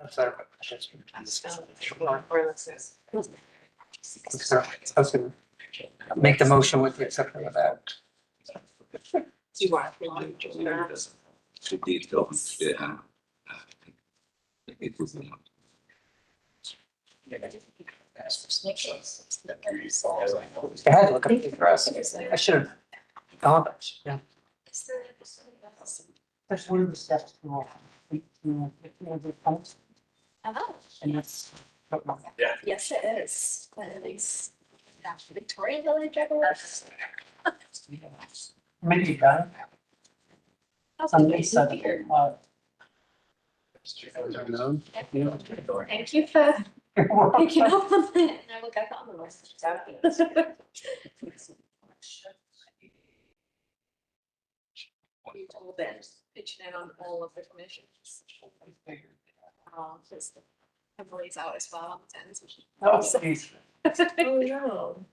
I'm sorry, but I should- I was gonna make the motion with the exception of that. Do you want? Too detailed. Yeah. It was. I had to look up for us. I should have gone, but yeah. That's one of the steps. Oh, And that's. yes, it is. But it's Victoria Village, I believe. Maybe you got it. On the east side. Thank you for picking up on it. I look, I got on the list. We've all been pitching in on all of the commissions. Just Emily's out as well on the 10th. Oh, geez. Oh, no.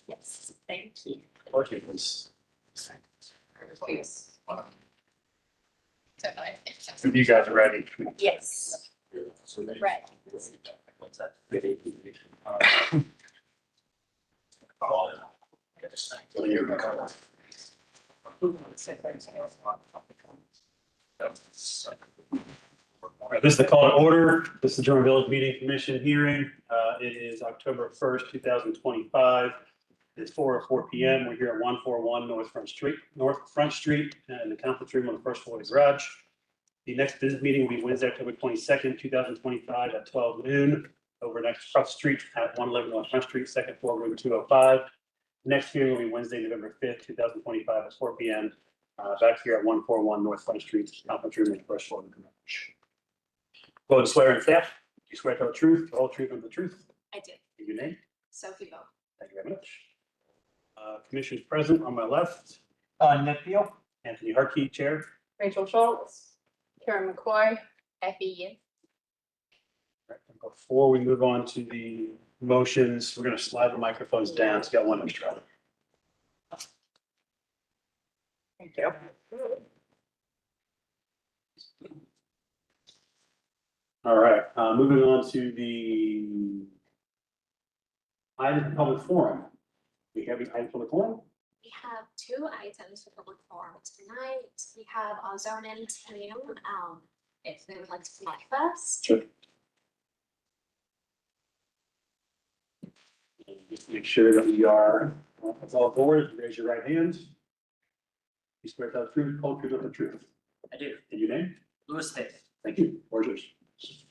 Yes, thank you. Please. If you guys are ready. Yes. Right. All right, this is the call to order. This is the Joint Village Meeting Commission hearing. It is October 1st, 2025. It's 4:04 p.m. We're here at 141 North Front Street, in the conference room on the first floor of the garage. The next business meeting will be Wednesday, October 22nd, 2025 at 12 noon over next across the street at 111 North Front Street, second floor, room 205. Next hearing will be Wednesday, November 5th, 2025 at 4 p.m. Back here at 141 North Front Street, conference room on the first floor of the garage. Go ahead and swear in staff. You swear to tell the truth, the whole truth, and the truth. I did. Give your name. Sophie Bo. Thank you very much. Commissioners present on my left, Nick Beal. Anthony Harkey, Chair. Rachel Schultz. Karen McCoy. Effie. Right, and before we move on to the motions, we're going to slide the microphones down. So you got one extra. Thank you. All right, moving on to the item of public forum. We have the item of public forum. We have two items for public forum tonight. We have our zone in team. If they would like to come up first. Sure. Just make sure that we are all aboard. Raise your right hand. You swear to tell the truth, whole truth, and the truth. I do. And your name? Louis Faith. Thank you. Or yours.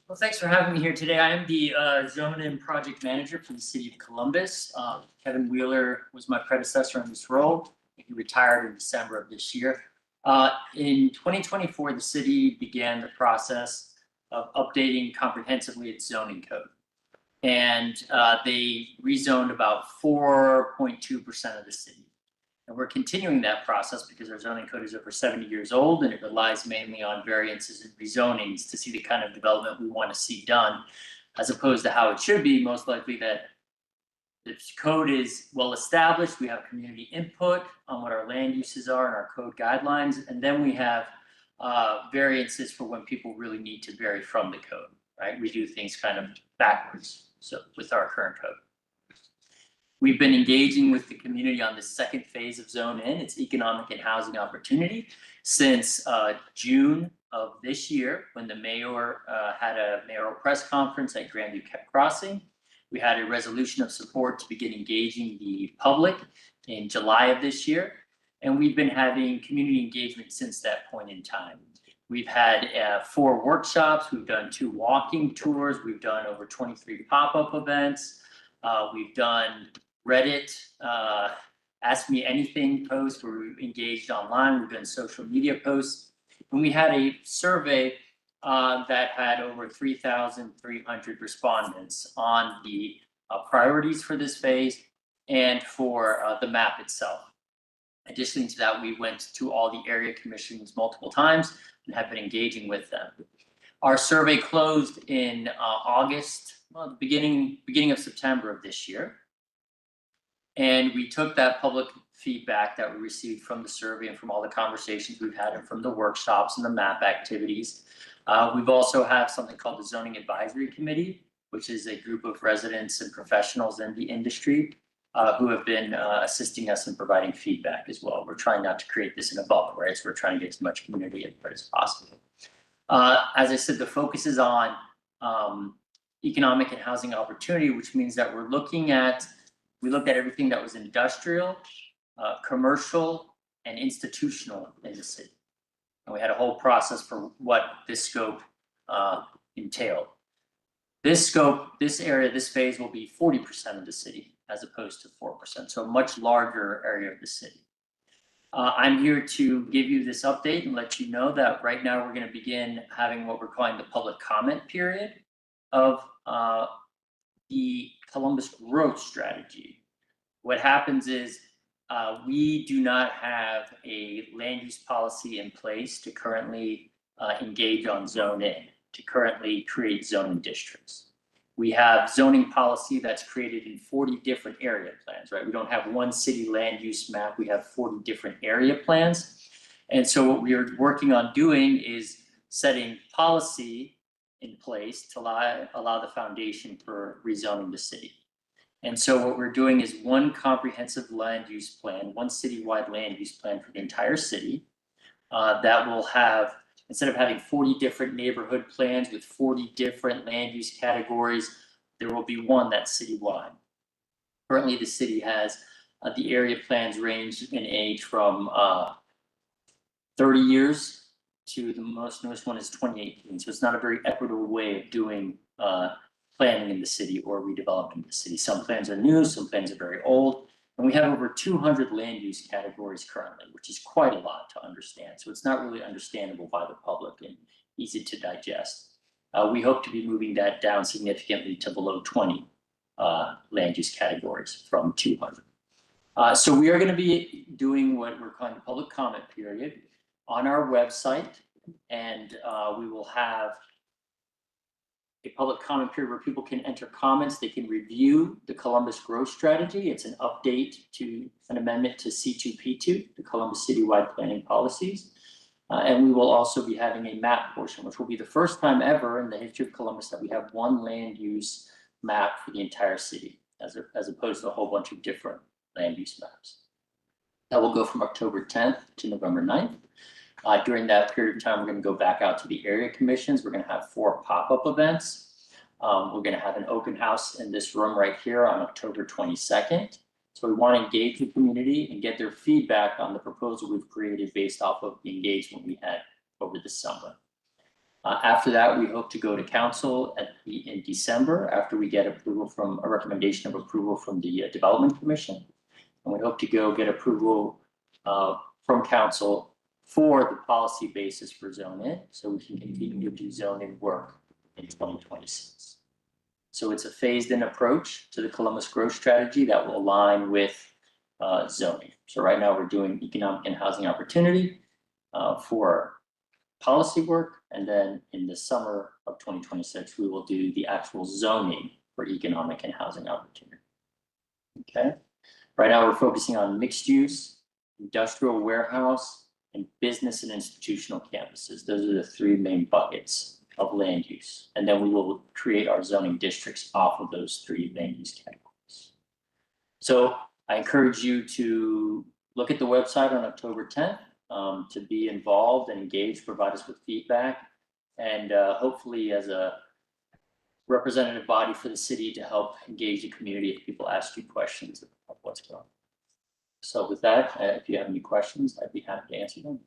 Well, thanks for having me here today. I am the zone and project manager for the city of Columbus. Kevin Wheeler was my predecessor in this role. He retired in December of this year. In 2024, the city began the process of updating comprehensively its zoning code. And they rezoned about 4.2% of the city. And we're continuing that process because our zoning code is over 70 years old and it relies mainly on variances and rezonings to see the kind of development we want to see done, as opposed to how it should be, most likely that the code is well established. We have community input on what our land uses are and our code guidelines. And then we have variances for when people really need to vary from the code, right? We do things kind of backwards. So with our current code. We've been engaging with the community on this second phase of Zone In, its economic and housing opportunity, since June of this year, when the mayor had a mayoral press conference at Grandview Crossing. We had a resolution of support to begin engaging the public in July of this year. And we've been having community engagement since that point in time. We've had 4 workshops, we've done 2 walking tours, we've done over 23 pop-up events. We've done Reddit, Ask Me Anything posts where we've engaged online. We've done social media posts. And we had a survey that had over 3,300 respondents on the priorities for this phase and for the map itself. Additionally to that, we went to all the area commissions multiple times and have been engaging with them. Our survey closed in August, well, the beginning of September of this year. And we took that public feedback that we received from the survey and from all the conversations we've had and from the workshops and the map activities. We've also have something called the Zoning Advisory Committee, which is a group of residents and professionals in the industry who have been assisting us in providing feedback as well. We're trying not to create this in a bubble, right? So we're trying to get as much community input as possible. As I said, the focus is on economic and housing opportunity, which means that we looked at everything that was industrial, commercial, and institutional in the city. And we had a whole process for what this scope entailed. This area, this phase will be 40% of the city as opposed to 4%, so a much larger area of the city. I'm here to give you this update and let you know that right now we're going to begin having what we're calling the public comment period of the Columbus growth strategy. What happens is we do not have a land use policy in place to currently engage on zone in, to currently create zoning districts. We have zoning policy that's created in 40 different area plans, right? We don't have one city land use map, we have 40 different area plans. And so what we are working on doing is setting policy in place to allow the foundation for rezoning the city. And so what we're doing is one comprehensive land use plan, one citywide land use plan for the entire city that will have, instead of having 40 different neighborhood plans with 40 different land use categories, there will be one that's citywide. Currently, the city has the area plans range in age from 30 years to the most newest one is 2018. So it's not a very equitable way of doing planning in the city or redeveloping the city. Some plans are new, some plans are very old. And we have over 200 land use categories currently, which is quite a lot to understand. So it's not really understandable by the public and easy to digest. We hope to be moving that down significantly to below 20 land use categories from 200. So we are going to be doing what we're calling the public comment period on our website, and we will have a public comment period where people can enter comments. They can review the Columbus growth strategy. It's an update to an amendment to C2P2, the Columbus citywide planning policies. And we will also be having a map portion, which will be the first time ever in the history of Columbus that we have one land use map for the entire city, as opposed to a whole bunch of different land use maps. That will go from October 10th to November 9th. During that period of time, we're going to go back out to the area commissions. We're going to have 4 pop-up events. We're going to have an open house in this room right here on October 22nd. So we want to engage the community and get their feedback on the proposal we've created based off of the engagement we had over the summer. After that, we hope to go to council in December after we get approval from a recommendation of approval from the Development Commission. And we hope to go get approval from council for the policy basis for zone in, so we can continue to do zoning work in 2026. So it's a phased in approach to the Columbus growth strategy that will align with zoning. So right now we're doing economic and housing opportunity for policy work. And then in the summer of 2026, we will do the actual zoning for economic and housing opportunity. Okay. Right now we're focusing on mixed use, industrial warehouse, and business and institutional campuses. Those are the 3 main buckets of land use. And then we will create our zoning districts off of those 3 land use categories. So I encourage you to look at the website on October 10th to be involved and engaged, provide us with feedback, and hopefully as a representative body for the city to help engage the community if people ask you questions of what's going on. So with that, if you have any questions, I'd be happy to answer them.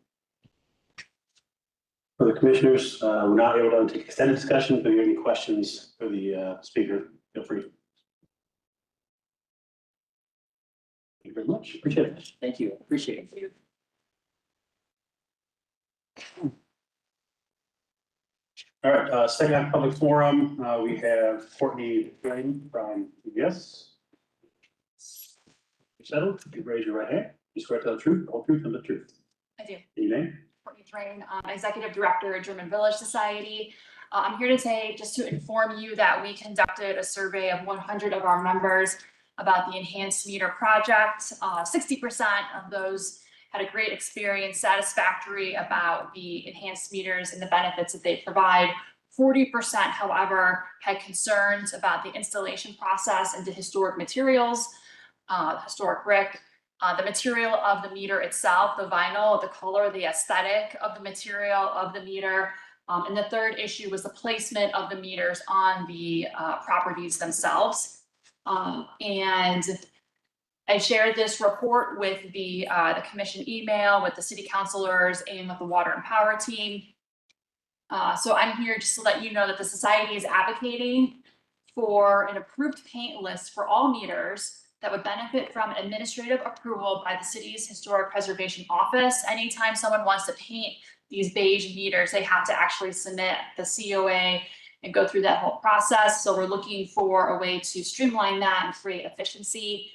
For the commissioners, we're not able to take extended discussion, but if you have any questions for the speaker, feel free. Thank you very much. Appreciate it. Thank you. Appreciate it. All right, second half public forum, we have Courtney Drain from UBS. Settled, you raise your right hand, you swear to tell the truth, the whole truth, and the truth. I do. Your name? Courtney Drain, Executive Director at German Village Society. I'm here today just to inform you that we conducted a survey of 100 of our members about the enhanced meter project. 60% of those had a great experience, satisfactory about the enhanced meters and the benefits that they provide. 40%, however, had concerns about the installation process into historic materials, historic brick, the material of the meter itself, the vinyl, the color, the aesthetic of the material of the meter. And the third issue was the placement of the meters on the properties themselves. And I shared this report with the commission email, with the city councilors, and with the water and power team. So I'm here just to let you know that the society is advocating for an approved paint list for all meters that would benefit from administrative approval by the city's historic preservation office. Anytime someone wants to paint these beige meters, they have to actually submit the COA and go through that whole process. So we're looking for a way to streamline that and create efficiency.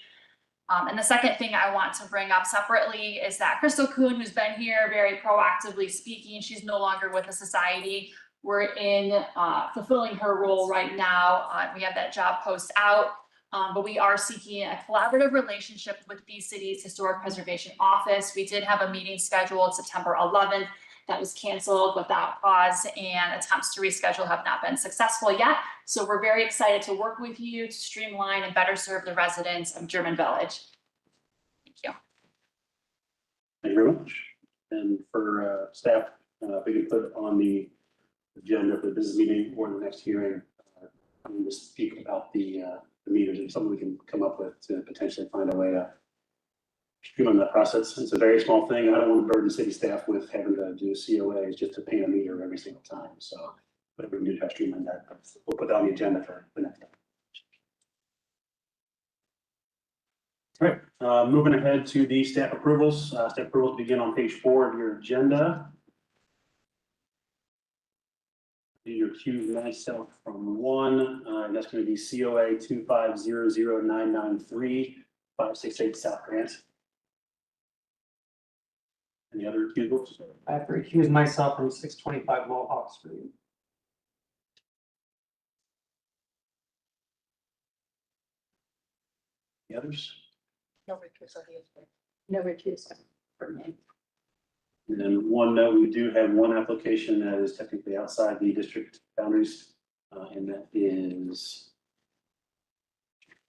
And the second thing I want to bring up separately is that Crystal Kuhn, who's been here very proactively speaking, she's no longer with the society. We're in fulfilling her role right now. We have that job post out, but we are seeking a collaborative relationship with the city's historic preservation office. We did have a meeting scheduled September 11th. That was canceled without cause, and attempts to reschedule have not been successful yet. So we're very excited to work with you to streamline and better serve the residents of German Village. Thank you. Thank you very much. And for staff, if we can put on the agenda for the business meeting or the next hearing, I'm going to speak about the meters and something we can come up with to potentially find a way to streamline that process. It's a very small thing. I don't want to burden city staff with having to do COAs just to paint a meter every single time. So whatever we can do to streamline that, we'll put that on the agenda for the next time. All right, moving ahead to the staff approvals. Staff approvals begin on page 4 of your agenda. You accuse myself from one, and that's going to be COA 2500993 568 South Grant. Any other accusals? I have to recuse myself from 625 Mohawk Street. The others? No recusal. No recusal for me. And then one note, we do have one application that is technically outside the district boundaries, and that is.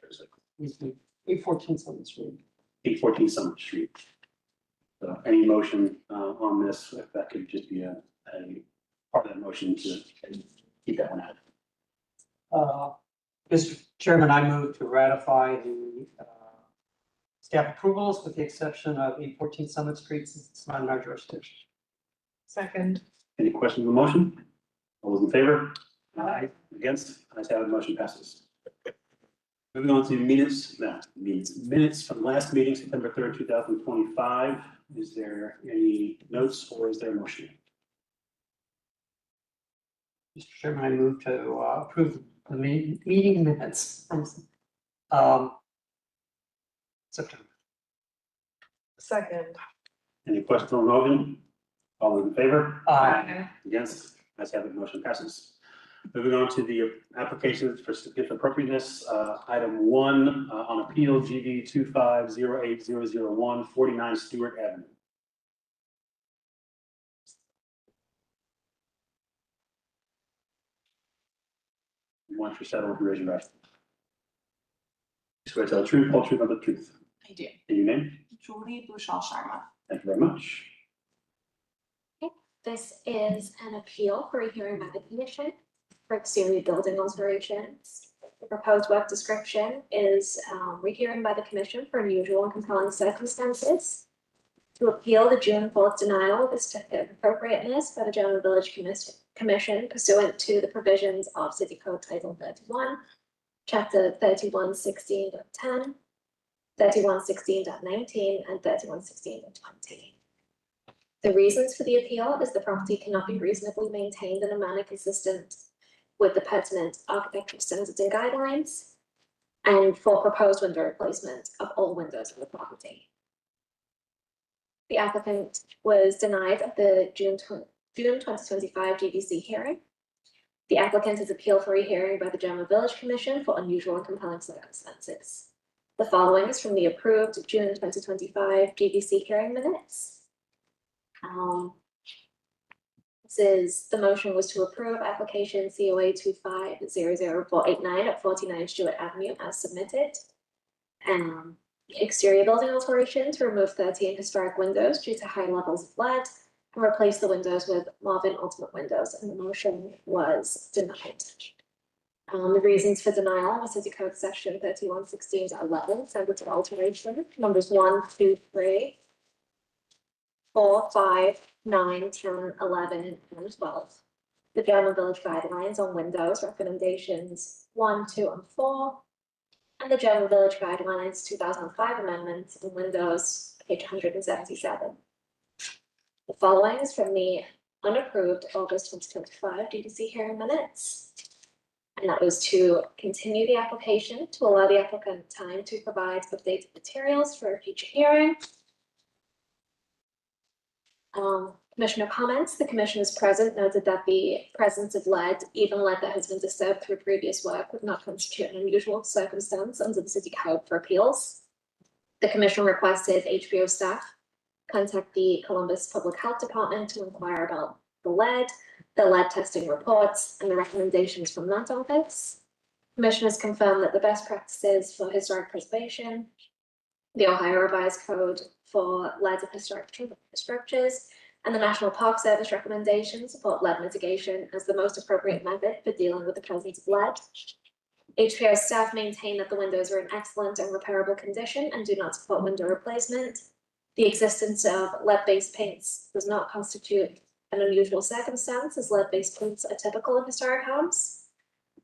Where is it? 814 Summit Street. 814 Summit Street. So any motion on this, if that could just be a part of that motion to keep that one out. Mr. Chairman, I move to ratify the staff approvals with the exception of 814 Summit Street since it's not in our jurisdiction. Second. Any questions on the motion? All those in favor? Aye. Against? Ayes have it, motion passes. Moving on to minutes from last meeting, September 3rd, 2025. Is there any notes or is there a motion? Mr. Chairman, I move to approve the meeting minutes from September. Second. Any questions on the motion? All those in favor? Aye. Against? Ayes have it, motion passes. Moving on to the applications for certificate of appropriateness, item 1 on appeal GV 2508001 49 Stewart Avenue. Once you're settled, raise your right. Swear to tell the truth, whole truth, and the truth. I do. And your name? Julie Bouchard Sharma. Thank you very much. This is an appeal for a hearing by the commission for exterior building alterations. The proposed work description is rehearing by the commission for unusual and compelling circumstances. To appeal the June 4th denial of the certificate of appropriateness by the German Village Commission pursuant to the provisions of City Code Title 31, Chapter 3116.10, 3116.19, and 3116.20. The reasons for the appeal is the property cannot be reasonably maintained in a manner consistent with the pertinent architectural standards and guidelines, and for proposed window replacement of all windows in the property. The applicant was denied at the June 2025 GVC hearing. The applicant has appealed for a hearing by the German Village Commission for unusual and compelling circumstances. The following is from the approved June 2025 GBC hearing minutes. The motion was to approve application COA 2500489 at 49 Stewart Avenue as submitted. Exterior building alteration to remove 13 historic windows due to high levels of lead and replace the windows with Marvin Ultimate windows, and the motion was denied. The reasons for denial was City Code Section 3116-11, subject to alteration, numbers 1, 2, 3, 4, 5, 9, 10, 11, and 12. The General Village Guidelines on Windows recommendations 1, 2, and 4. And the General Village Guidelines 2005 amendments on Windows, page 177. The following is from the unapproved August 2025 GDC hearing minutes. And that was to continue the application to allow the applicant time to provide updated materials for a future hearing. Commissioner comments. The commissioners present noted that the presence of lead, even lead that has been disturbed through previous work, would not constitute an unusual circumstance under the city code for appeals. The commission requested HPO staff contact the Columbus Public Health Department to inquire about the lead testing reports, and the recommendations from that office. Commissioners confirmed that the best practices for historic preservation, the Ohio Revised Code for lead of historic structures, and the National Park Service recommendations support lead mitigation as the most appropriate method for dealing with the presence of lead. HPO staff maintain that the windows are in excellent and repairable condition and do not support window replacement. The existence of lead-based paints does not constitute an unusual circumstance, as lead-based paints are typical of historic homes.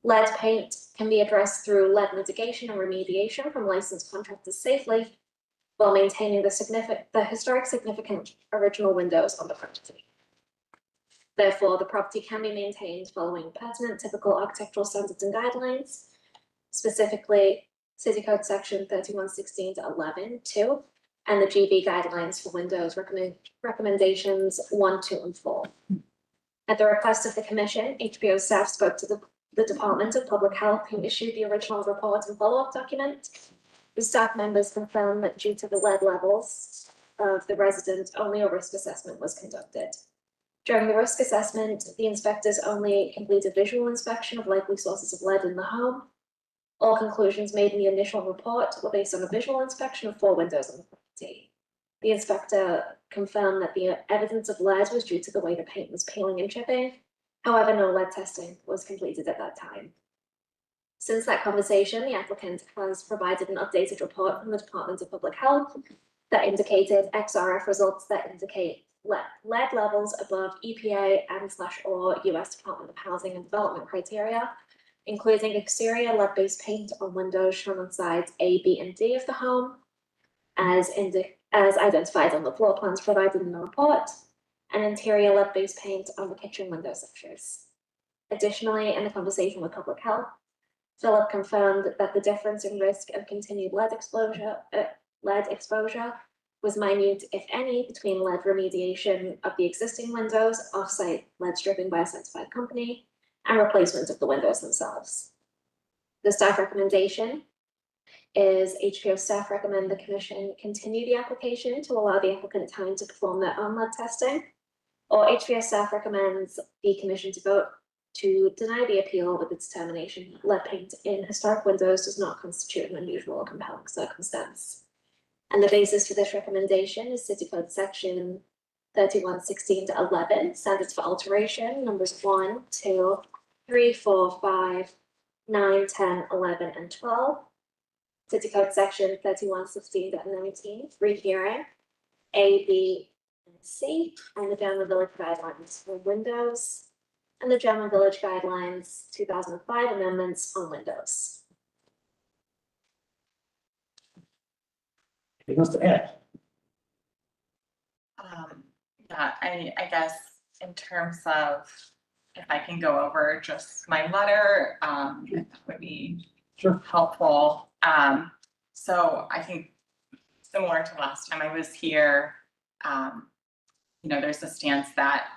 Lead paint can be addressed through lead mitigation and remediation from licensed contractors safely, while maintaining the historic significant original windows on the property. Therefore, the property can be maintained following pertinent typical architectural standards and guidelines, specifically City Code Section 3116-11-2, and the GB guidelines for windows recommendations 1, 2, and 4. At the request of the commission, HPO staff spoke to the Department of Public Health, who issued the original report and follow-up document. The staff members confirmed that due to the lead levels of the resident, only a risk assessment was conducted. During the risk assessment, the inspectors only completed visual inspection of likely sources of lead in the home. All conclusions made in the initial report were based on a visual inspection of 4 windows on the property. The inspector confirmed that the evidence of lead was due to the way the paint was peeling and chipping. However, no lead testing was completed at that time. Since that conversation, the applicant has provided an updated report from the Department of Public Health that indicated XRF results that indicate lead levels above EPA and/or US Department of Housing and Development criteria, including exterior lead-based paint on windows shown on sides A, B, and D of the home, as identified on the floor plans provided in the report, and interior lead-based paint on the kitchen window sections. Additionally, in the conversation with Public Health, Philip confirmed that the difference in risk of continued lead exposure was minute, if any, between lead remediation of the existing windows, off-site lead stripping by a certified company, and replacement of the windows themselves. The staff recommendation is HPO staff recommend the commission continue the application to allow the applicant time to perform their own lead testing, or HPO staff recommends the commission to vote to deny the appeal with the determination lead paint in historic windows does not constitute an unusual or compelling circumstance. And the basis for this recommendation is City Code Section 3116-11, standards for alteration, numbers 1, 2, 3, 4, 5, 9, 10, 11, and 12. City Code Section 3116-19, rehearing A, B, and C, and the General Village Guidelines for windows, and the General Village Guidelines 2005 amendments on windows. Anything else to add? Yeah, I guess in terms of, if I can go over just my letter, that would be Sure. helpful. So I think similar to last time I was here, there's a stance that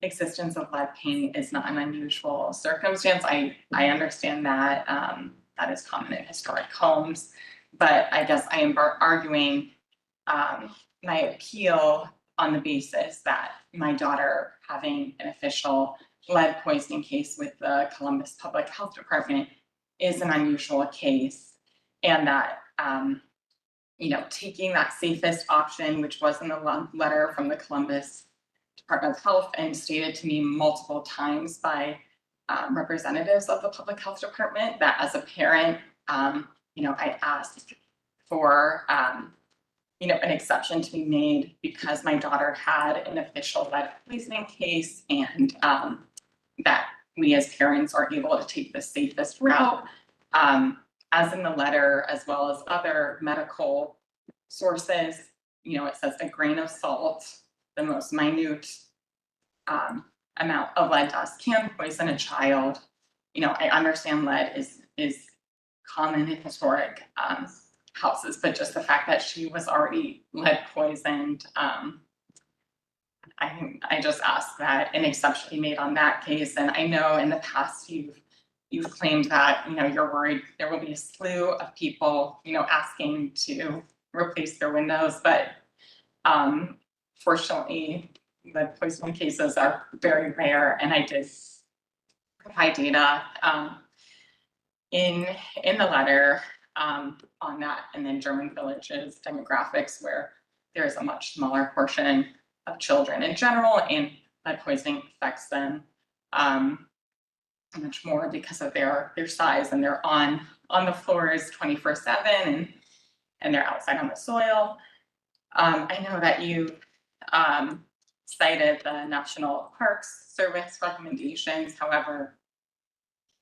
existence of lead paint is not an unusual circumstance. I understand that that is common in historic homes. But I guess I am arguing my appeal on the basis that my daughter having an official lead poisoning case with the Columbus Public Health Department is an unusual case. And that, taking that safest option, which was in the letter from the Columbus Department of Health and stated to me multiple times by representatives of the Public Health Department, that as a parent, I asked for, an exception to be made because my daughter had an official lead poisoning case, and that we as parents are able to take the safest route. As in the letter, as well as other medical sources, it says a grain of salt, the most minute amount of lead dust can poison a child. I understand lead is common in historic houses, but just the fact that she was already lead poisoned, I just ask that an exception be made on that case. And I know in the past you've claimed that, you're worried there will be a slew of people, asking to replace their windows, but fortunately, lead poisoning cases are very rare, and I did provide data in the letter on that, and then German Village's demographics, where there is a much smaller portion of children in general, and lead poisoning affects them much more because of their size, and they're on the floors 24/7, and they're outside on the soil. I know that you cited the National Parks Service recommendations. However,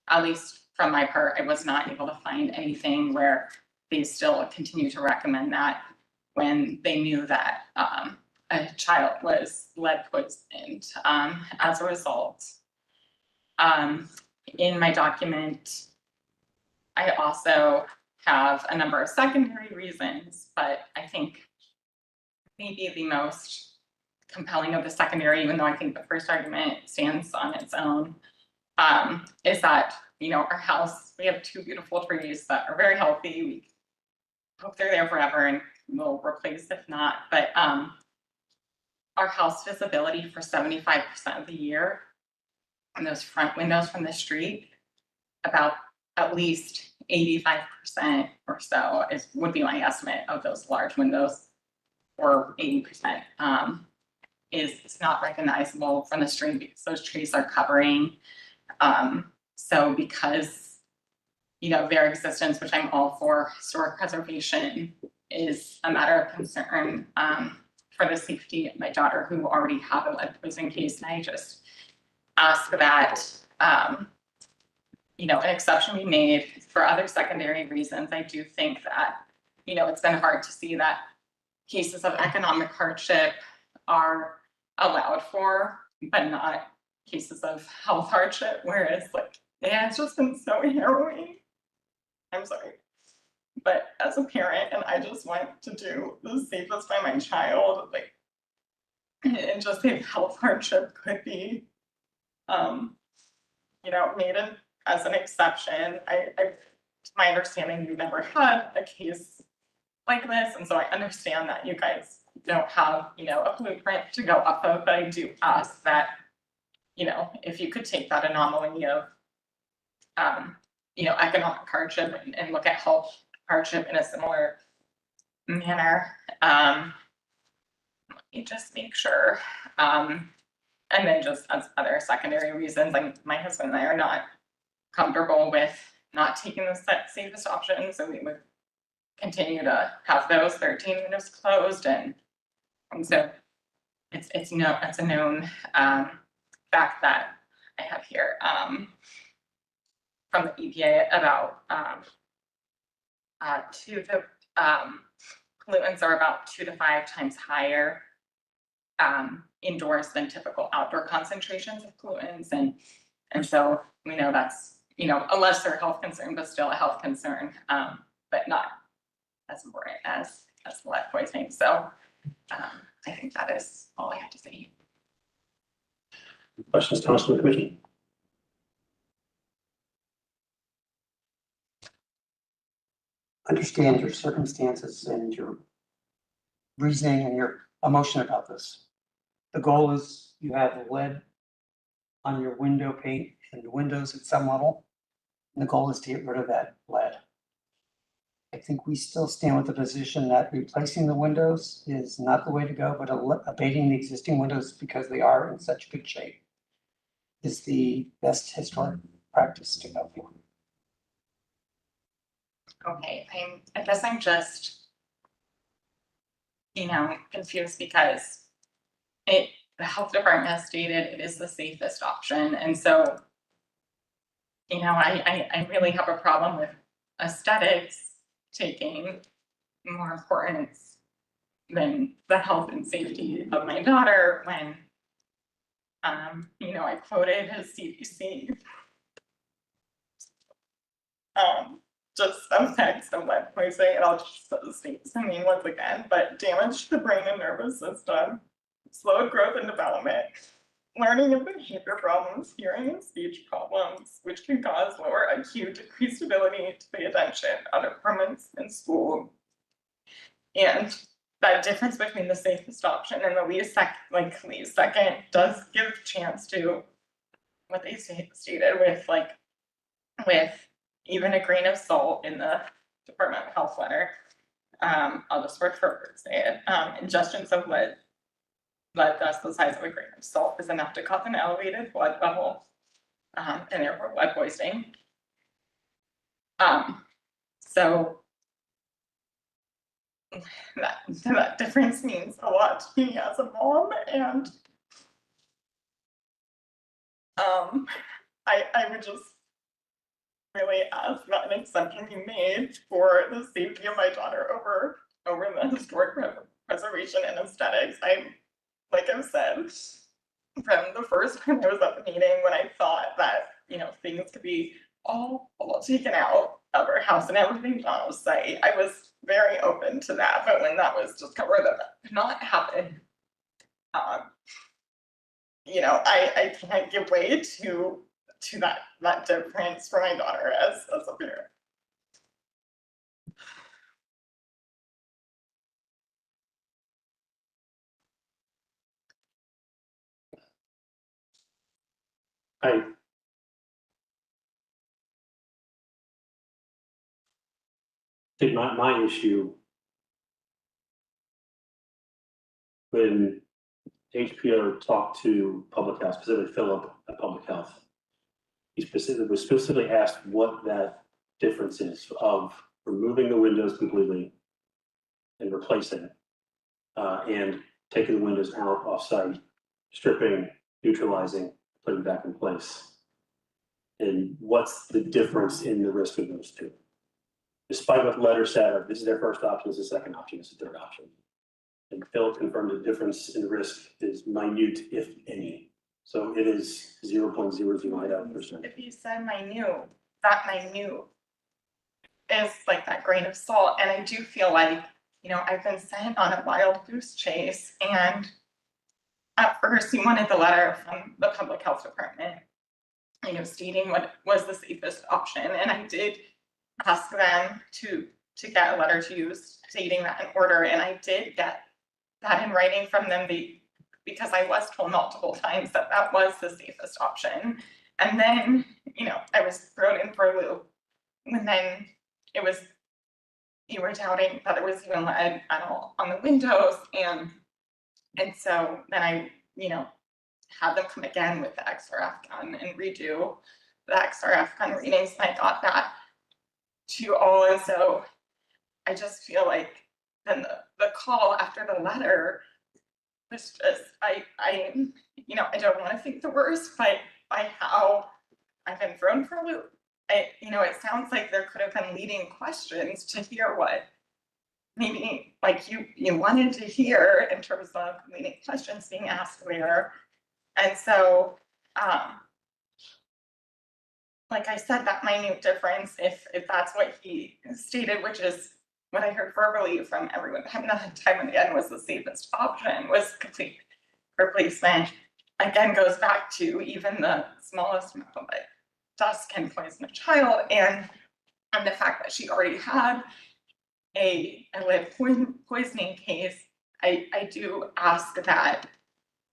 at least from my part, I was not able to find anything where they still continue to recommend that when they knew that a child was lead poisoned as a result. In my document, I also have a number of secondary reasons, but I think maybe the most compelling of the secondary, even though I think the first argument stands on its own, is that, our house, we have 2 beautiful trees that are very healthy. We hope they're there forever and we'll replace if not, but our house visibility for 75% of the year on those front windows from the street, about at least 85% or so would be my estimate of those large windows, or 80%, is not recognizable from the street because those trees are covering. So because, their existence, which I'm all for, historic preservation is a matter of concern for the safety of my daughter, who already had a lead poisoning case, and I just ask that an exception be made for other secondary reasons. I do think that, it's been hard to see that cases of economic hardship are allowed for, but not cases of health hardship, whereas it's just been so harrowing. I'm sorry. But as a parent, and I just want to do the safest by my child, and just if health hardship could be, made as an exception. To my understanding, we've never had a case like this, and so I understand that you guys don't have, a blueprint to go off of, but I do ask that, if you could take that anomaly of, economic hardship and look at health hardship in a similar manner. Let me just make sure. And then just as other secondary reasons, my husband and I are not comfortable with not taking the safest option, so we would continue to have those 13 windows closed, and so it's a known fact that I have here from the EPA about pollutants are about 2 to 5 times higher indoors than typical outdoor concentrations of pollutants, and so we know that's a lesser health concern, but still a health concern, but not as important as lead poisoning. So I think that is all I have to say. Questions, comments from the commission? understand your circumstances and your reasoning and your emotion about this. The goal is you have lead on your window paint and the windows at some level. And the goal is to get rid of that lead. I think we still stand with the position that replacing the windows is not the way to go, but abating the existing windows because they are in such good shape is the best historic practice to go for. Okay, I guess I'm just, confused because the health department has stated it is the safest option, and so, I really have a problem with aesthetics taking more importance than the health and safety of my daughter when, I quoted his CDC. Just effects of lead poisoning, and I'll just state once again, but damage to the brain and nervous system, slowed growth and development, learning and behavior problems, hearing and speech problems, which can cause lower IQ, decreased ability to pay attention, underperformance in school. And that difference between the safest option and the least second does give chance to what they stated with even a grain of salt in the Department of Health letter. I'll just say it. Ingestion of lead dust the size of a grain of salt is enough to cause an elevated blood level, and therefore blood poisoning. So that difference means a lot to me as a mom, and I would just really ask that an exception be made for the safety of my daughter over the historic preservation and aesthetics. Like I've said, from the first time I was at the meeting when I thought that, things could be all taken out of our house and everything done on site, I was very open to that. But when that was discovered that could not happen, I can't give way to that difference for my daughter as a parent. I think my issue when HPO talked to public health, specifically Philip at public health, he was specifically asked what that difference is of removing the windows completely and replacing it, and taking the windows out off-site, stripping, neutralizing, putting back in place. And what's the difference in the risk of those two? Despite what the letter said, this is their first option, this is the second option, this is the third option. And Philip confirmed the difference in risk is minute, if any. So it is 0.008%. If you said minute, that minute is like that grain of salt. And I do feel like, I've been sent on a wild goose chase. And at first, we wanted the letter from the public health department, stating what was the safest option. And I did ask them to get a letter to you stating that in order. And I did get that in writing from them because I was told multiple times that was the safest option. And then, I was thrown in for a loop when then you were doubting that there was even lead at all on the windows. And so then I, had them come again with the XRF gun and redo the XRF gun readings. And I got that to all. And so I just feel like then the call after the letter was just, I don't want to think the worst, but by how I've been thrown for a loop, it sounds like there could have been leading questions to hear what maybe like you wanted to hear in terms of leading questions being asked there. And so, like I said, that minute difference, if that's what he stated, which is what I heard verbally from everyone time and again was the safest option, was complete replacement. Again, goes back to even the smallest amount of dust can poison a child, and the fact that she already had a lead poisoning case, I do ask that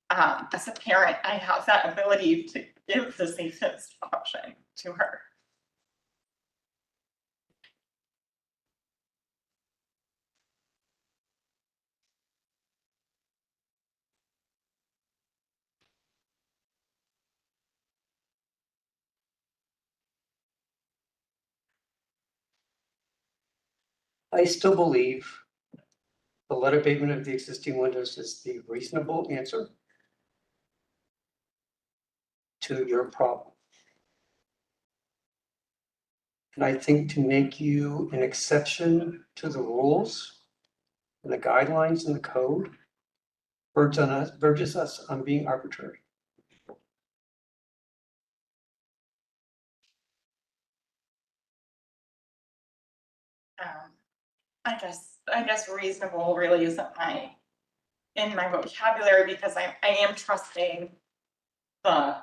as a parent, I have that ability to give the safest option to her. I still believe the lead abatement of the existing windows is the reasonable answer to your problem. And I think to make you an exception to the rules and the guidelines in the code verges us on being arbitrary. I guess reasonable really isn't in my vocabulary, because I am trusting the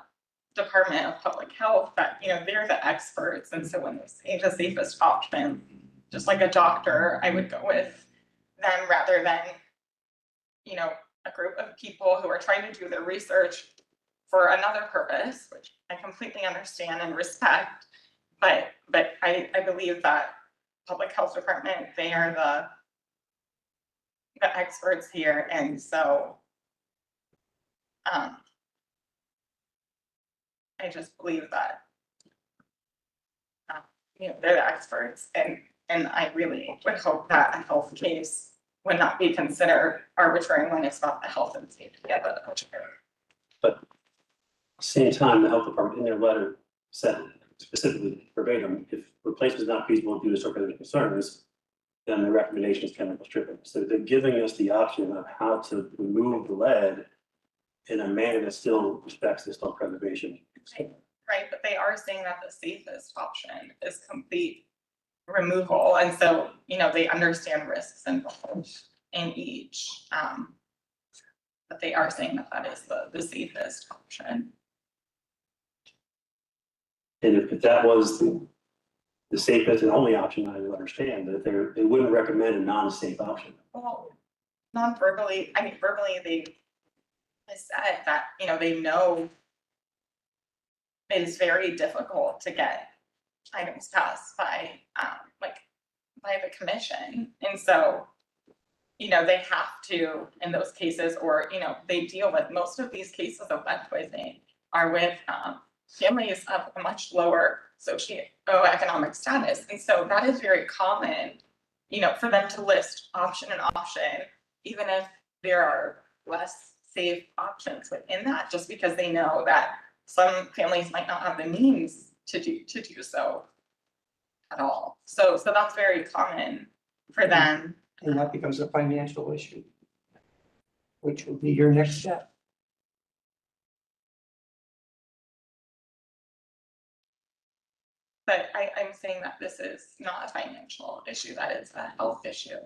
Department of Public Health that, they're the experts, and so when they say the safest option, just like a doctor, I would go with them rather than, a group of people who are trying to do their research for another purpose, which I completely understand and respect. But I believe that Public Health Department, they are the experts here, and so I just believe that they're the experts, and I really would hope that a health case would not be considered arbitrary when it's about the health and safety of the culture. Same time, the health department in their letter said specifically verbatim, if replacement is not feasible due to circulating concerns, then the recommendation is chemical stripping. So they're giving us the option of how to remove the lead in a manner that still respects the historic preservation. Right, but they are saying that the safest option is complete removal, and so, they understand risks involved in each. But they are saying that that is the safest option. And if that was the safest and only option, I would understand that they wouldn't recommend a non-safe option. Well, non-verbally, verbally, they said that, they know it is very difficult to get items passed by the commission. And so, they have to, in those cases, or, they deal with most of these cases of lead poisoning are with families of a much lower socioeconomic status. And so that is very common, for them to list option and option, even if there are less safe options within that, just because they know that some families might not have the means to do so at all. So that's very common for them. And that becomes a financial issue, which will be your next step. But I'm saying that this is not a financial issue, that it's a health issue.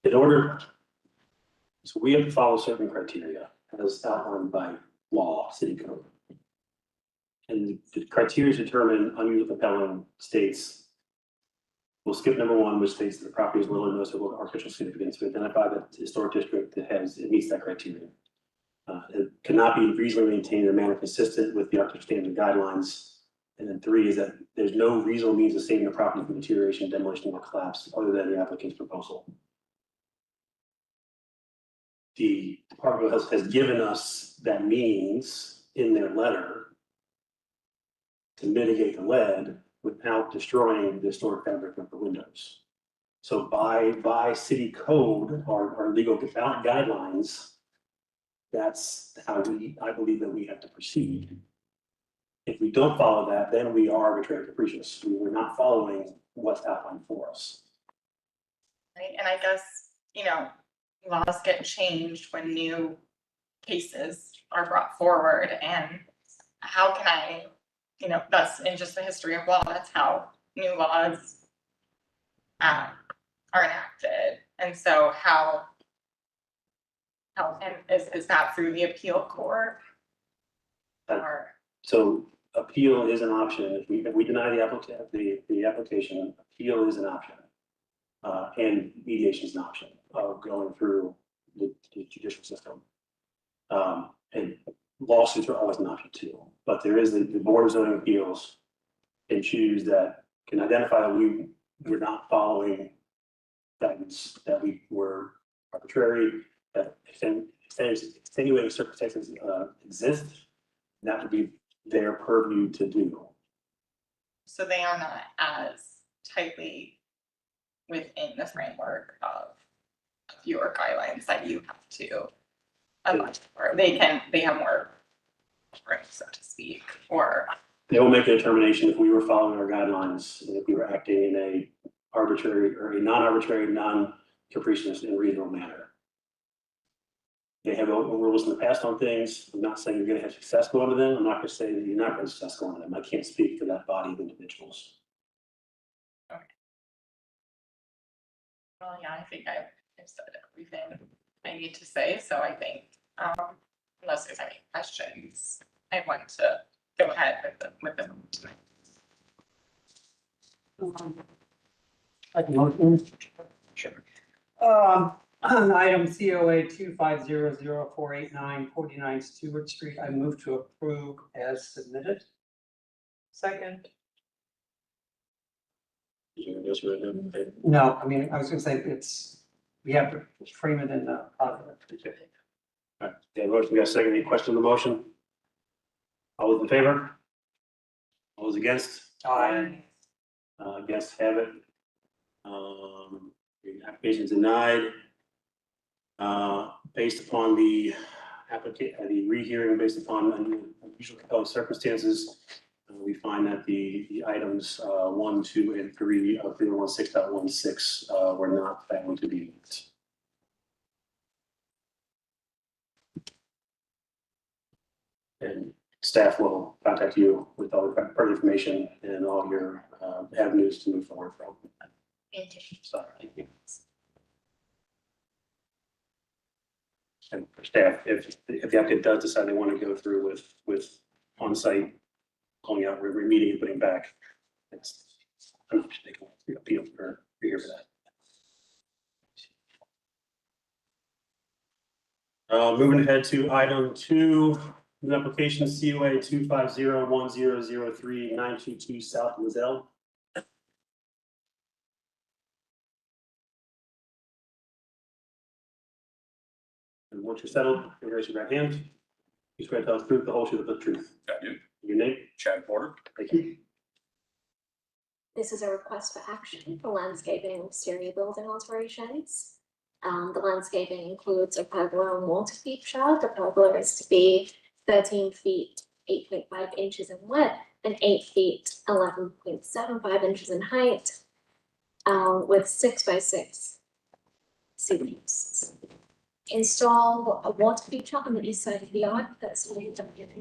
In order, so we have to follow certain criteria as outlined by law, city code. And the criteria determine unusual compelling states. We'll skip number one, which states that the property is little or no civil or artificial significance to identify the historic district that meets that criteria. It cannot be reasonably maintained in a manner consistent with the architecture standard guidelines. And then three is that there's no reasonable means of saving the property from deterioration, demolition, or collapse other than the applicant's proposal. The department has given us that means in their letter to mitigate the lead without destroying the historic fabric of the windows. So by city code, our legal guidelines, that's how I believe that we have to proceed. If we don't follow that, then we are arbitrary capricious. We're not following what's outlined for us. Right, and I guess, laws get changed when new cases are brought forward, and how can I, that's in just the history of law, that's how new laws are enacted. And so how and is that through the appeal court? Or So appeal is an option. If we deny the application, appeal is an option. And mediation is an option of going through the judicial system. And lawsuits are always an option too, but there is the Board of Zoning Appeals can choose that, can identify that we're not following guidance, that we were arbitrary, that extenuating circumstances exist, that would be their purview to do. So they are not as tightly within the framework of your guidelines that you have to. Or they have more room, so to speak, or. They will make a determination if we were following our guidelines, and if we were acting in a arbitrary or a non-arbitrary, non-capricious and reasonable manner. They have rules in the past on things. I'm not saying you're going to have success going to them. I'm not going to say that you're not going to have success going to them. I can't speak for that body of individuals. Okay. Well, yeah, I think I've said everything I need to say, so I think, unless there's any questions, I want to go ahead with them tonight. I can motion. Sure. Item COA 2500489 Stewart Street, I move to approve as submitted. Second. No, I mean, I was gonna say we have to frame it in the positive. All right, okay, motion, we got a second. Any question on the motion? All those in favor? All those against? Aye. Against have it. The application is denied. Based upon the the rehearing, based upon unusual compelling circumstances, we find that the items 1, 2, and 3 of 316.16 were not found to be met. And staff will contact you with all the pertinent information and all your avenues to move forward from. So, thank you. And for staff, if the applicant does decide they want to go through with on-site, calling out, re-meeting and putting back, it's an option they can appeal for here for that. Moving ahead to item 2, new application COA 2501003 South Lizelle. And once you're settled, you raise your right hand. You swear to tell us the truth, the whole truth, the truth. I do. Your name? Chad Porter. Thank you. This is a request for action for landscaping and exterior building alterations. The landscaping includes a pergola and water feature. The pergola is to be 13 feet, 8.5 inches in width and 8 feet, 11.75 inches in height, with 6x6 ceilings. Install a water feature on the east side of the yard that's linked up with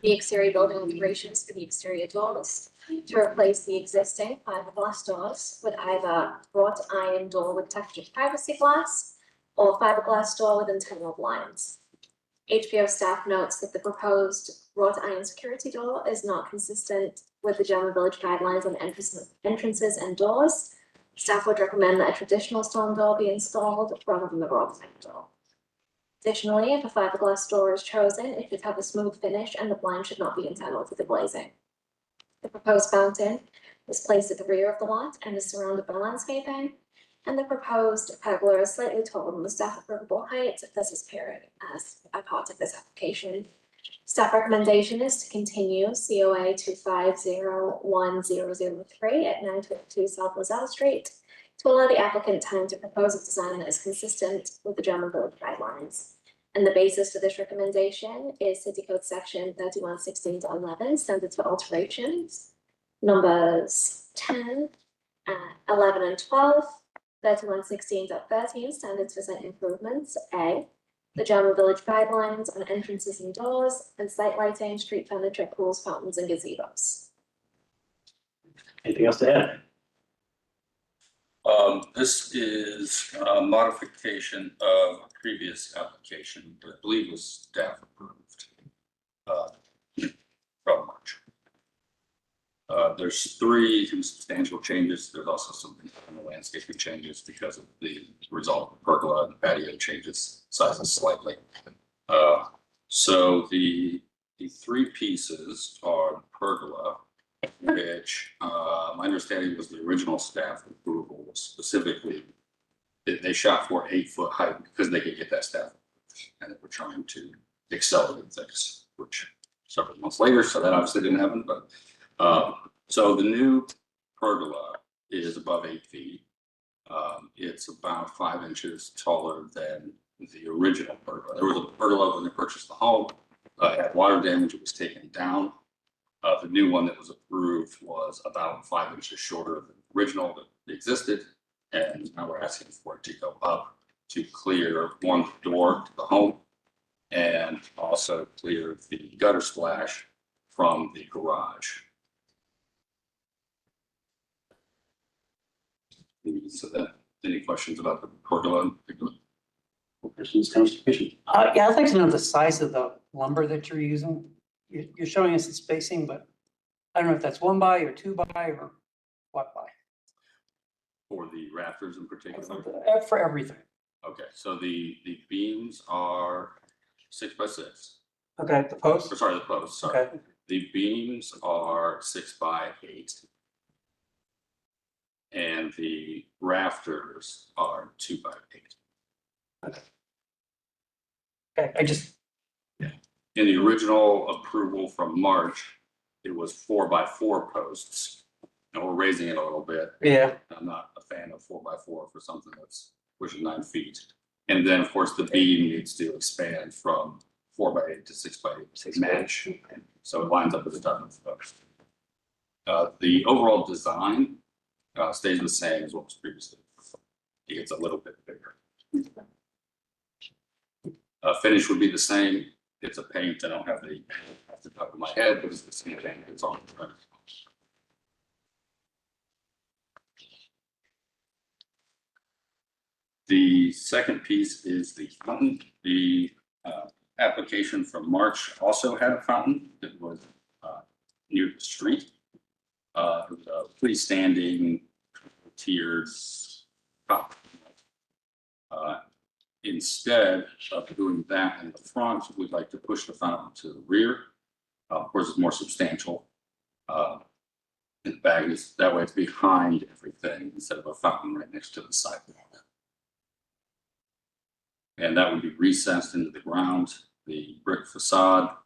the exterior building alterations for the exterior doors to replace the existing fiberglass doors with either wrought iron door with textured privacy glass or fiberglass door with internal blinds. HPO staff notes that the proposed wrought iron security door is not consistent with the general village guidelines on entrances and doors. Staff would recommend that a traditional stone door be installed rather than the wrought iron door. Additionally, if a fiberglass door is chosen, it should have a smooth finish and the blind should not be internal to the glazing. The proposed fountain is placed at the rear of the lot and is surrounded by landscaping, and the proposed pergola is slightly taller than the staff approvable height. This is paired as a part of this application. Staff recommendation is to continue COA 2501003 at 922 South Lizelle Street to allow the applicant time to propose a design that is consistent with the general village guidelines. And the basis for this recommendation is City Code Section 3116-11, standards for alterations, numbers 10, 11, and 12, 3116.13, standards for site improvements, A, the general village guidelines on entrances and doors, and site lighting, street furniture, pools, fountains, and gazebos. Anything else to add? This is a modification of a previous application that I believe was staff approved. There's 3 substantial changes. There's also some landscaping changes because of the result of pergola and patio changes sizes slightly. So the 3 pieces are pergola, which my understanding was the original staff approval was specifically they shot for 8-foot height because they could get that staff, and they were trying to accelerate things, which several months later, so that obviously didn't happen. But so the new pergola is above 8 feet. It's about 5 inches taller than the original pergola. There was a pergola when they purchased the home. It had water damage. It was taken down. The new one that was approved was about 5 inches shorter than the original that existed. And now we're asking for it to go up to clear one door to the home and also clear the gutter splash from the garage. So that, any questions about the pergola in particular? Questions, Councilor Bishop? Yeah, I'd like to know the size of the lumber that you're using. You're showing us the spacing, but I don't know if that's 1 by or 2 by or what by. For the rafters in particular? For everything. Okay, so the beams are 6 by 6. Okay, the Or post? sorry, the posts, sorry. Okay, The beams are 6 by 8. And the rafters are 2 by 8. okay, I just, In the original approval from March, it was 4 by 4 posts. And we're raising it a little bit. yeah, I'm not a fan of 4 by 4 for something that's pushing 9 feet. And then, of course, the beam needs to expand from 4 by 8 to 6 by 8 to match. So it lines up with the top of the post. The overall design stays the same as what was previously. It gets a little bit bigger. Finish would be the same. It's a paint. I don't have the off the top of my head, but it's the same paint. It's on. The second piece is the fountain. The application from March also had a fountain that was near the street. It was a freestanding tiered fountain. Instead of doing that in the front, we'd like to push the fountain to the rear. Of course, it's more substantial. In the back is that way it's behind everything instead of a fountain right next to the sidewalk. And that would be recessed into the ground. The brick facade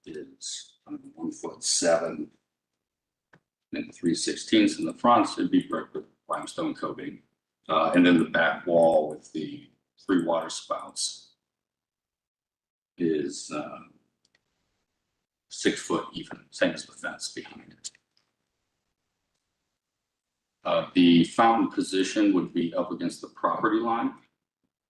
is 1'7" and 3/16 in the front. It'd be brick with limestone coating. And then the back wall with the 3 water spouts is 6 foot even, same as the fence behind it. The fountain position would be up against the property line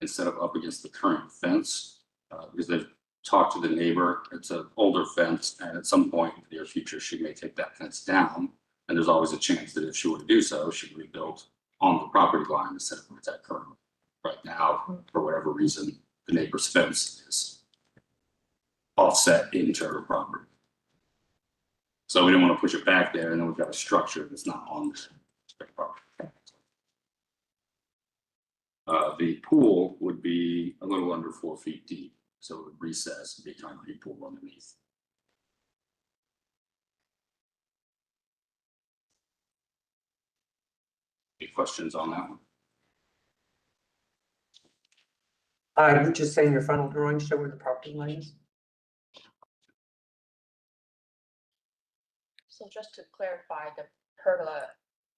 instead of up against the current fence, because they've talked to the neighbor. It's an older fence, and at some point in the near future, she may take that fence down. And there's always a chance that if she were to do so, she'd rebuild on the property line instead of with that current. Right now, for whatever reason, the neighbor's fence is offset into her property. So we didn't want to push it back there, and then we've got a structure that's not on the property. The pool would be a little under 4 feet deep, so it would recess and be a concrete pool underneath. Any questions on that one? I would just say in your final drawing, show where the property line is. So just to clarify, the pergola,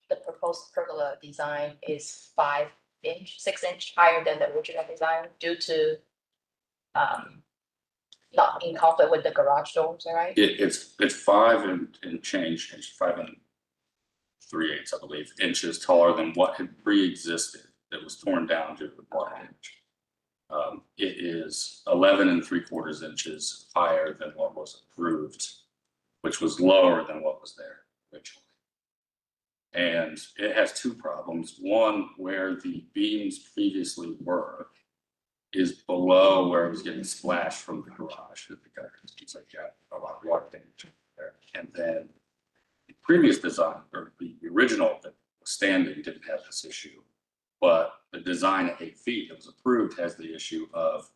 the proposed pergola design is 6" higher than the original design due to not in conflict with the garage doors, right? It's 5 and change, 5 and 3/8, I believe, inches taller than what had pre-existed that was torn down due to the water damage. It is 11 3/4 inches higher than what was approved, which was lower than what was there originally. And it has 2 problems. One, where the beams previously were is below where it was getting splashed from the garage. It's like got a lot of water damage there. And then the previous design, or the original that was standing, didn't have this issue. But the design at 8 feet that was approved has the issue of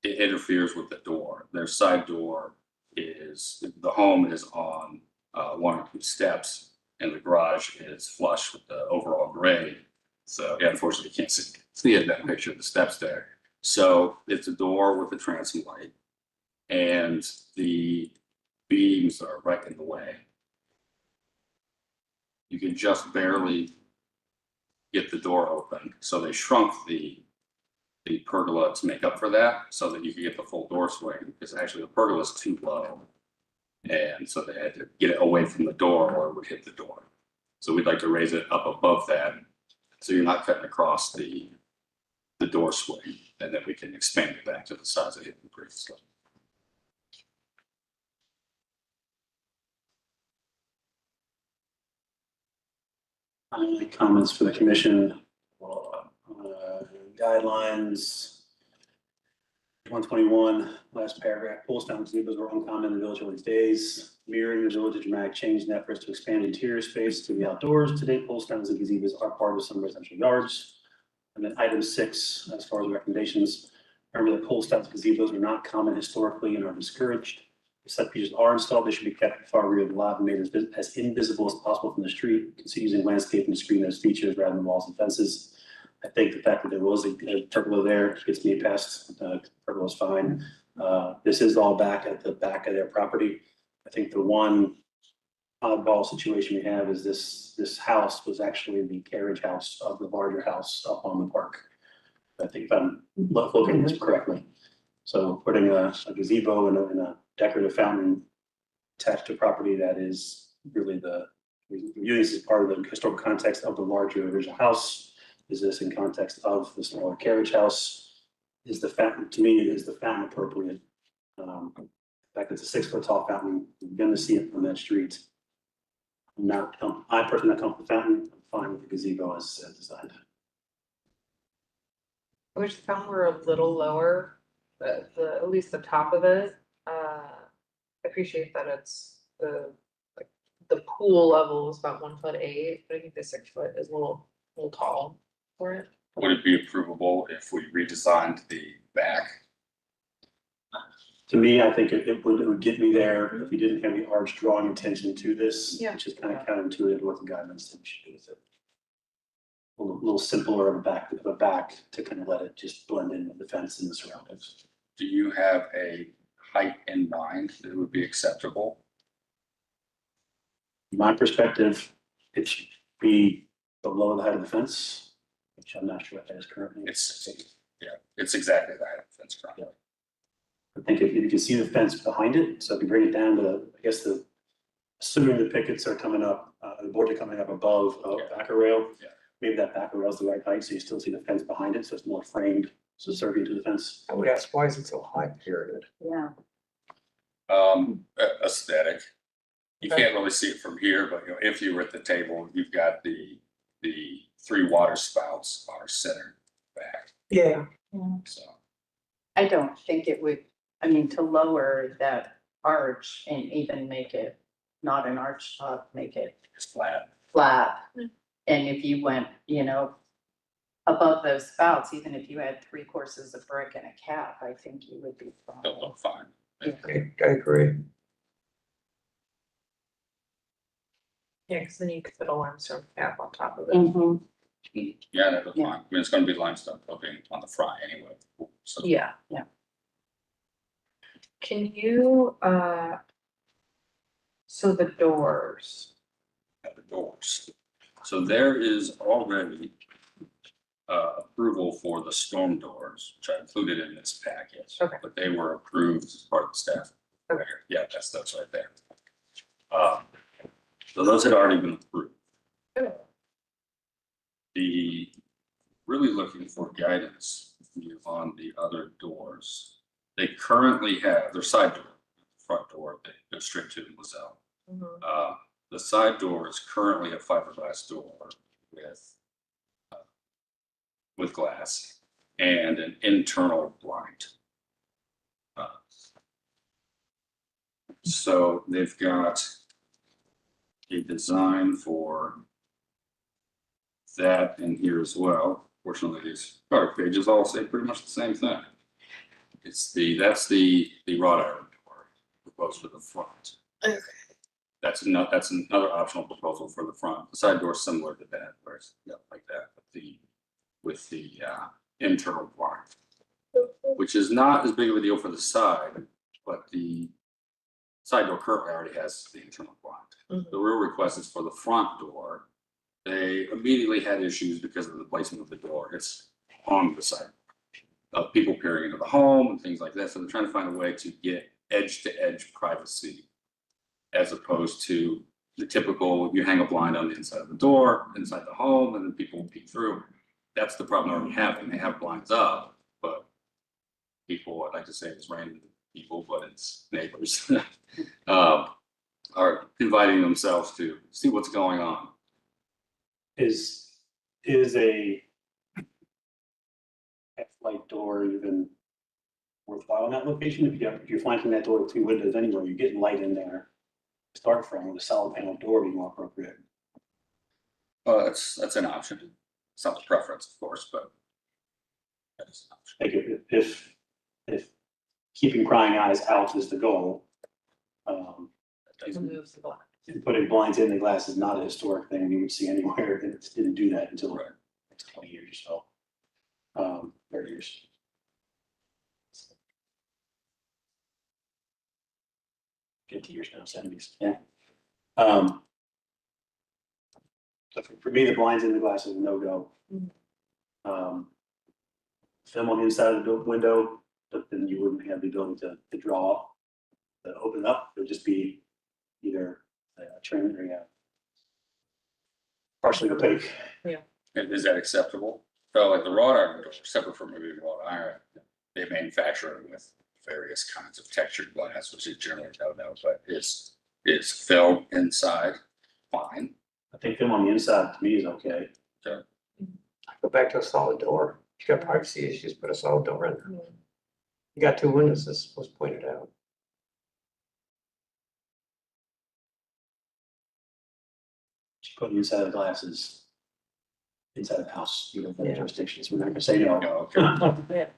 it interferes with the door. Their side door is, the home is on 1 or 2 steps, and the garage is flush with the overall grade. So yeah, unfortunately, you can't see it in that picture, the steps there. So it's a door with a transom light, and the beams are right in the way. You can just barely get the door open. So they shrunk the pergola to make up for that, so that you can get the full door swing, because actually the pergola is too low. And so they had to get it away from the door or it would hit the door. So we'd like to raise it up above that, so you're not cutting across the door swing, and then we can expand it back to the size of it previously. Any comments for the commission? Guidelines. 121, last paragraph, pool style gazebos were uncommon in the village of these days. Mirroring the village's dramatic change in efforts to expand interior space to the outdoors. Today, pool stands and gazebos are part of some residential yards. And then item 6, as far as recommendations, remember that pool stands and gazebos are not common historically and are discouraged. If such features are installed, they should be kept far rear of the lot and made as invisible as possible from the street. Consider using landscaping to screen those features rather than walls and fences. I think the fact that there was a pergola there gets me past. Pergola is fine. This is all back at the back of their property. I think the one oddball situation we have is this house was actually the carriage house of the larger house up on the park. I think if I'm looking at this correctly. So putting a gazebo and a decorative fountain attached to property that is really viewing this as part of the historical context of the larger original house. Is this in context of the smaller carriage house? Is the fountain, to me, is the fountain appropriate? In fact, it's a 6-foot tall fountain. You're going to see it from that street. I personally not come with the fountain. I'm fine with the gazebo as designed. I wish the fountain were a little lower, at least the top of it. I appreciate that it's the pool level is about 1'8", but I think the 6 foot is a little tall for it. Would it be approvable if we redesigned the back? To me, I think it would get me there if you didn't have the arch drawing attention to this, Yeah. which is kind of counterintuitive to what the guidelines said we should do with it. A little simpler of a back to kind of let it just blend in with the fence and the surroundings. Do you have a height in mind that would be acceptable? From my perspective, it should be below the height of the fence, which I'm not sure what that is currently. It's exactly that. That's correct. Yeah. I think if you can see the fence behind it, so if you bring it down to, I guess assuming the pickets are coming up, the boards are coming up above backer rail. Yeah. Maybe that backer rail is the right height, so you still see the fence behind it, so it's more framed, so serving to the fence. I would ask, why is it so high, period? Yeah. Aesthetic. You can't really see it from here, but if you were at the table, you've got the 3 water spouts are centered back. Yeah. So I don't think it would, to lower that arch and even make it not an arch top, make it it's flat. flat. And if you went, above those spouts, even if you had 3 courses of brick and a cap, I think you would be It'll fine. look fine. I agree. Yeah, because then you could put a limestone cap on top of it. Mhm. Yeah, that looks Yeah. fine. I mean, it's going to be limestone coating on the front anyway. So Yeah. Yeah. Can you, so the doors, at the doors. So there is already approval for the storm doors, which I included in this package. Okay. But they were approved as part of the staff. Okay. Yeah, that's right there. So those had already been approved. Okay. The really looking for guidance on the other doors. They currently have their side door, front door, they go straight to the Lozelle. The side door is currently a fiberglass door with glass and an internal blind. So they've got a design for that in here as well. Fortunately, these product pages all say pretty much the same thing. That's the wrought iron door proposed for the front. Okay. That's another optional proposal for the front. The side door is similar to that, where it's like that, but with the internal blind, which is not as big of a deal for the side, but the side door currently already has the internal blind. Mhm. The real request is for the front door. They immediately had issues because of the placement of the door. It's on the side of people peering into the home and things like that. So they're trying to find a way to get edge to edge privacy, as opposed to the typical, you hang a blind on the inside of the door, inside the home, and then people will peek through. That's the problem they're already having. They have blinds up, but people, I'd like to say it's random people, but it's neighbors, are inviting themselves to see what's going on. Is a F-light door even worthwhile in that location? If you're flanking that door with two windows anywhere, you're getting light in there. Start from with a solid panel door being more appropriate. That's an option. It's not the preference, of course, but that is an option. Like if keeping prying eyes out is the goal, Removes the black. putting blinds in the glass is not a historic thing we would see anywhere, and it didn't do that until Right. 20 years or so. 30 years. Years now, 70s. Yeah. So for me, the blinds in the glass is a no-go. Film on the inside of the window, but then you wouldn't have the ability to draw, to open up. It would just be either a trim or partially opaque. And is that acceptable? So like the wrought iron door, separate from maybe wrought iron, they manufacture it with various kinds of textured glass, which is generally no, but it's film inside, fine. I think film on the inside to me is okay. Go back to a solid door. If you got privacy issues, put a solid door in there. You got two windows, this was pointed out. Put the inside of the glasses inside of the house, you know, for the jurisdictions. We're not gonna say no. Okay.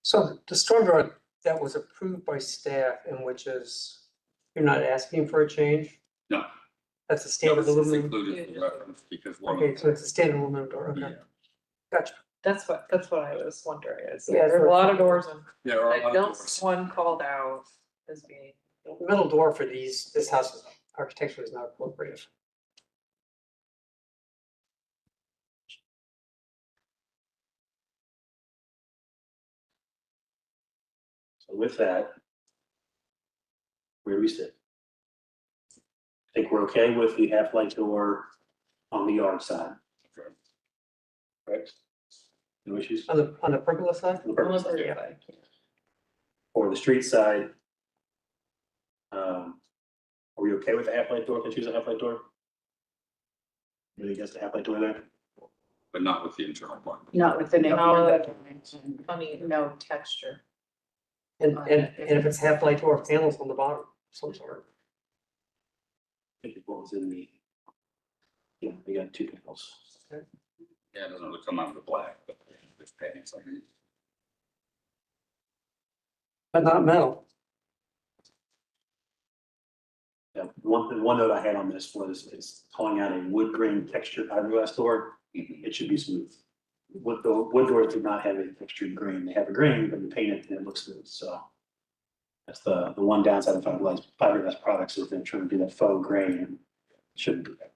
So the storm drawer that was approved by staff and which is, you're not asking for a change? No. That's a No, standard this is aluminum? included for reference because one Okay, of so it's a standard aluminum door, okay. yeah. Gotcha. That's what I was wondering, is Yeah, there's a lot of doors and Yeah, there are a I lot of don't doors. see one called out as being. The middle door for this house architecture is not appropriate. So with that, where do we sit? I think we're okay with the half-light door on the yard side. Okay. Correct? No issues? On the pergola side? On the pergola side, Yeah. or the street side. Are we okay with the half-light door? Can we choose a half-light door? Really against the half-light door there? But not with the internal one. Not with the new. Funny. No texture. And if it's half light door panels on the bottom, some sort. I think what was in the, yeah, we got two panels. Yeah, it doesn't really come out of the black, but it's paintings like it. But not metal. Yeah, one note I had on this was, is calling out a wood grain textured fiberglass door. Mhm. It should be smooth. Wood doors do not have a textured grain. They have a grain, but you paint it and it looks smooth, so. That's the one downside of fiberglass products, is they're trying to do that faux grain, and it shouldn't do that.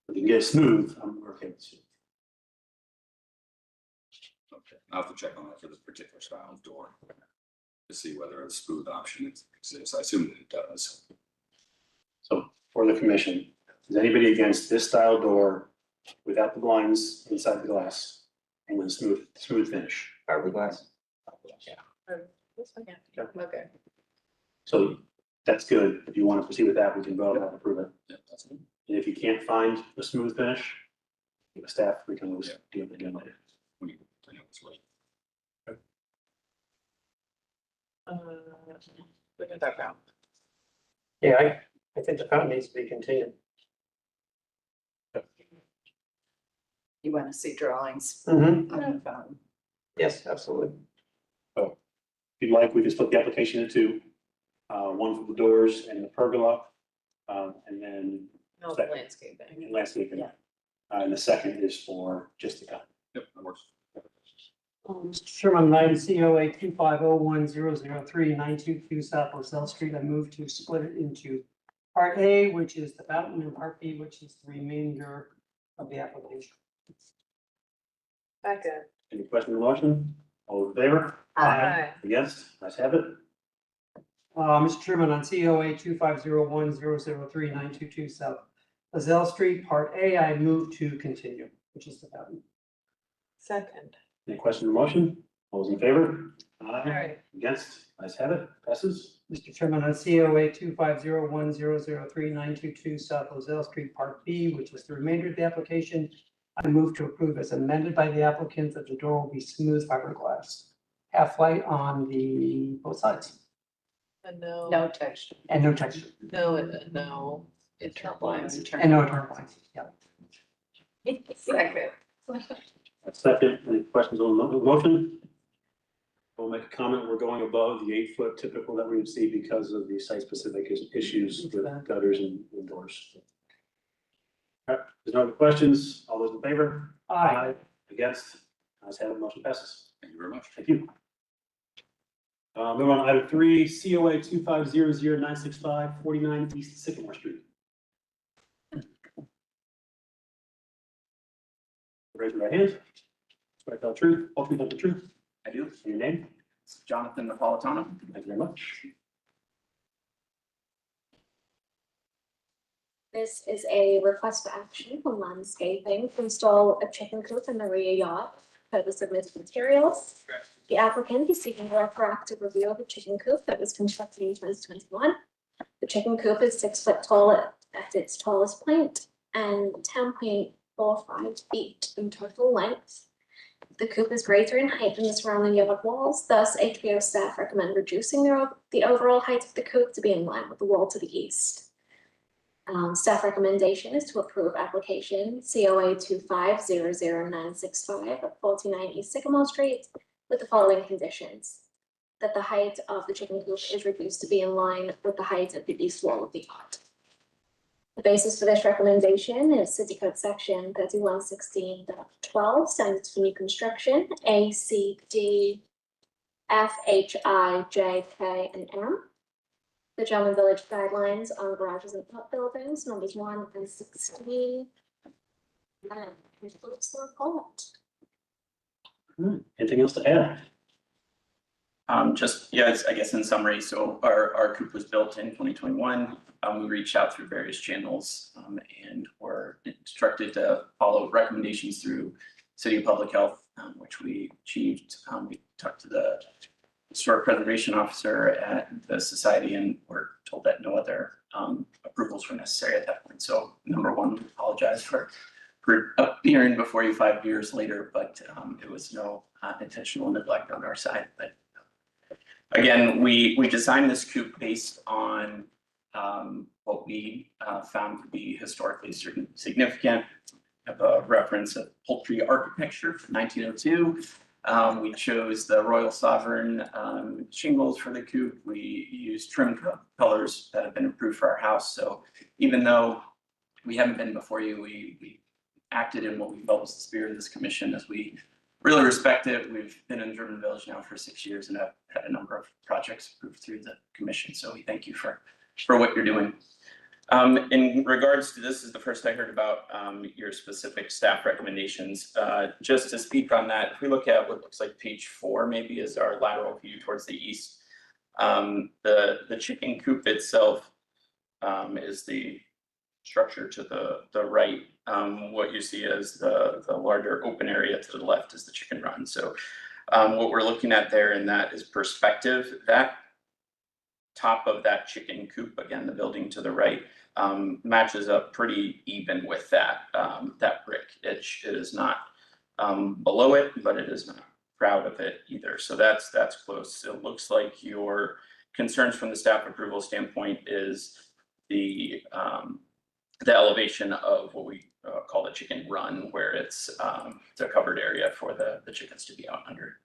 If you can get it smooth, I'm okay with it. Okay, I'll have to check on that for this particular style of door to see whether a smooth option exists. I assume that it does. So for the commission, is anybody against this style door without the blinds inside the glass and with a smooth finish? Fiberglass. Okay. So that's good. If you want to proceed with that, we can vote and approve it. Yeah, that's it. And if you can't find a smooth finish, the staff, we can always deal with it again later. I know it's late. Look at that fountain. Yeah, I think the fountain needs to be continued. You wanna see drawings Mm-hmm. on the phone? Yes, absolutely. If you'd like, we can split the application into two. One for the doors and the pergola, and then No, the landscaping. landscaping. Yeah. And the second is for just the fountain. Yep, that works. Mr. Chairman, item COA 2501003-922 South LaSalle Street, I move to split it into Part A, which is the fountain, and Part B, which is the remainder of the application. Second. Any question on the motion? All in favor? Aye. Against? Ayes have it. Mr. Chairman, on COA 2501003-922 South LaSalle Street, Part A, I move to continue, which is the fountain. Second. Any question on the motion? All those in favor? Alright. Against? Ayes have it. Passes. Mr. Chairman, on COA 2501003-922 South LaSalle Street, Part B, which is the remainder of the application, I move to approve as amended by the applicant that the door will be smooth fiberglass, half light on the both sides, And no. No texture. and no texture, No, internal blinds. and no internal lines. Yeah. Second. Second, any questions on the motion? We'll make a comment. We're going above the 8-foot typical that we would see because of the site-specific issues with gutters and doors. All right, there's no other questions. All those in favor? Aye. Against? Ayes have it. Motion passes. Thank you very much. Thank you. Move on to item 3, COA 2500965 49 East Sycamore Street. Raise your right hand. Swear to tell the truth, whole truth, and the truth. I do. And your name? It's Jonathan Napolitano. Thank you very much. This is a request for action from landscaping to install a chicken coop in the rear yard per the submitted materials. The applicant is seeking a retroactive review of the chicken coop that was constructed in 2021. The chicken coop is 6 foot tall at its tallest point and 10.45 feet in total length. The coop is greater in height than the surrounding yard walls, thus HPO staff recommend reducing the overall height of the coop to be in line with the wall to the east. Staff recommendation is to approve application COA 2500965 at 49 East Sycamore Street with the following conditions. That the height of the chicken coop is reduced to be in line with the height of the east wall of the yard. The basis for this recommendation is City Code Section 3116.12, standards for new construction, A, C, D, F, H, I, J, K, and M. The German Village Guidelines on Garages and Outbuildings, numbers 1 and 16. And concludes the report. Anything else to add? Just, yeah, I guess in summary, so our coop was built in 2021. We reached out through various channels and were instructed to follow recommendations through City of Public Health, which we achieved. We talked to the Historic Preservation Officer at the Society and were told that no other approvals were necessary at that point. So number one, we apologize for appearing before you 5 years later, but it was no intentional neglect on our side. But again, we designed this coop based on what we found to be historically significant. We have a reference of poultry architecture from 1902. We chose the Royal Sovereign shingles for the coop. We used trim colors that have been approved for our house. So even though we haven't been before you, we acted in what we felt was the spirit of this commission, as we really respect it. We've been in German Village now for 6 years and have had a number of projects approved through the commission. So we thank you for what you're doing. In regards to this is the first I heard about your specific staff recommendations. Just to speak on that, if we look at what looks like page 4 maybe is our lateral view towards the east. The chicken coop itself is the structure to the right. What you see as the larger open area to the left is the chicken run. So what we're looking at there in that is perspective. That top of that chicken coop, again, the building to the right, matches up pretty even with that brick. It is not below it, but it is not proud of it either. So that's close. It looks like your concerns from the staff approval standpoint is the elevation of what we call the chicken run, where it's a covered area for the chickens to be out under.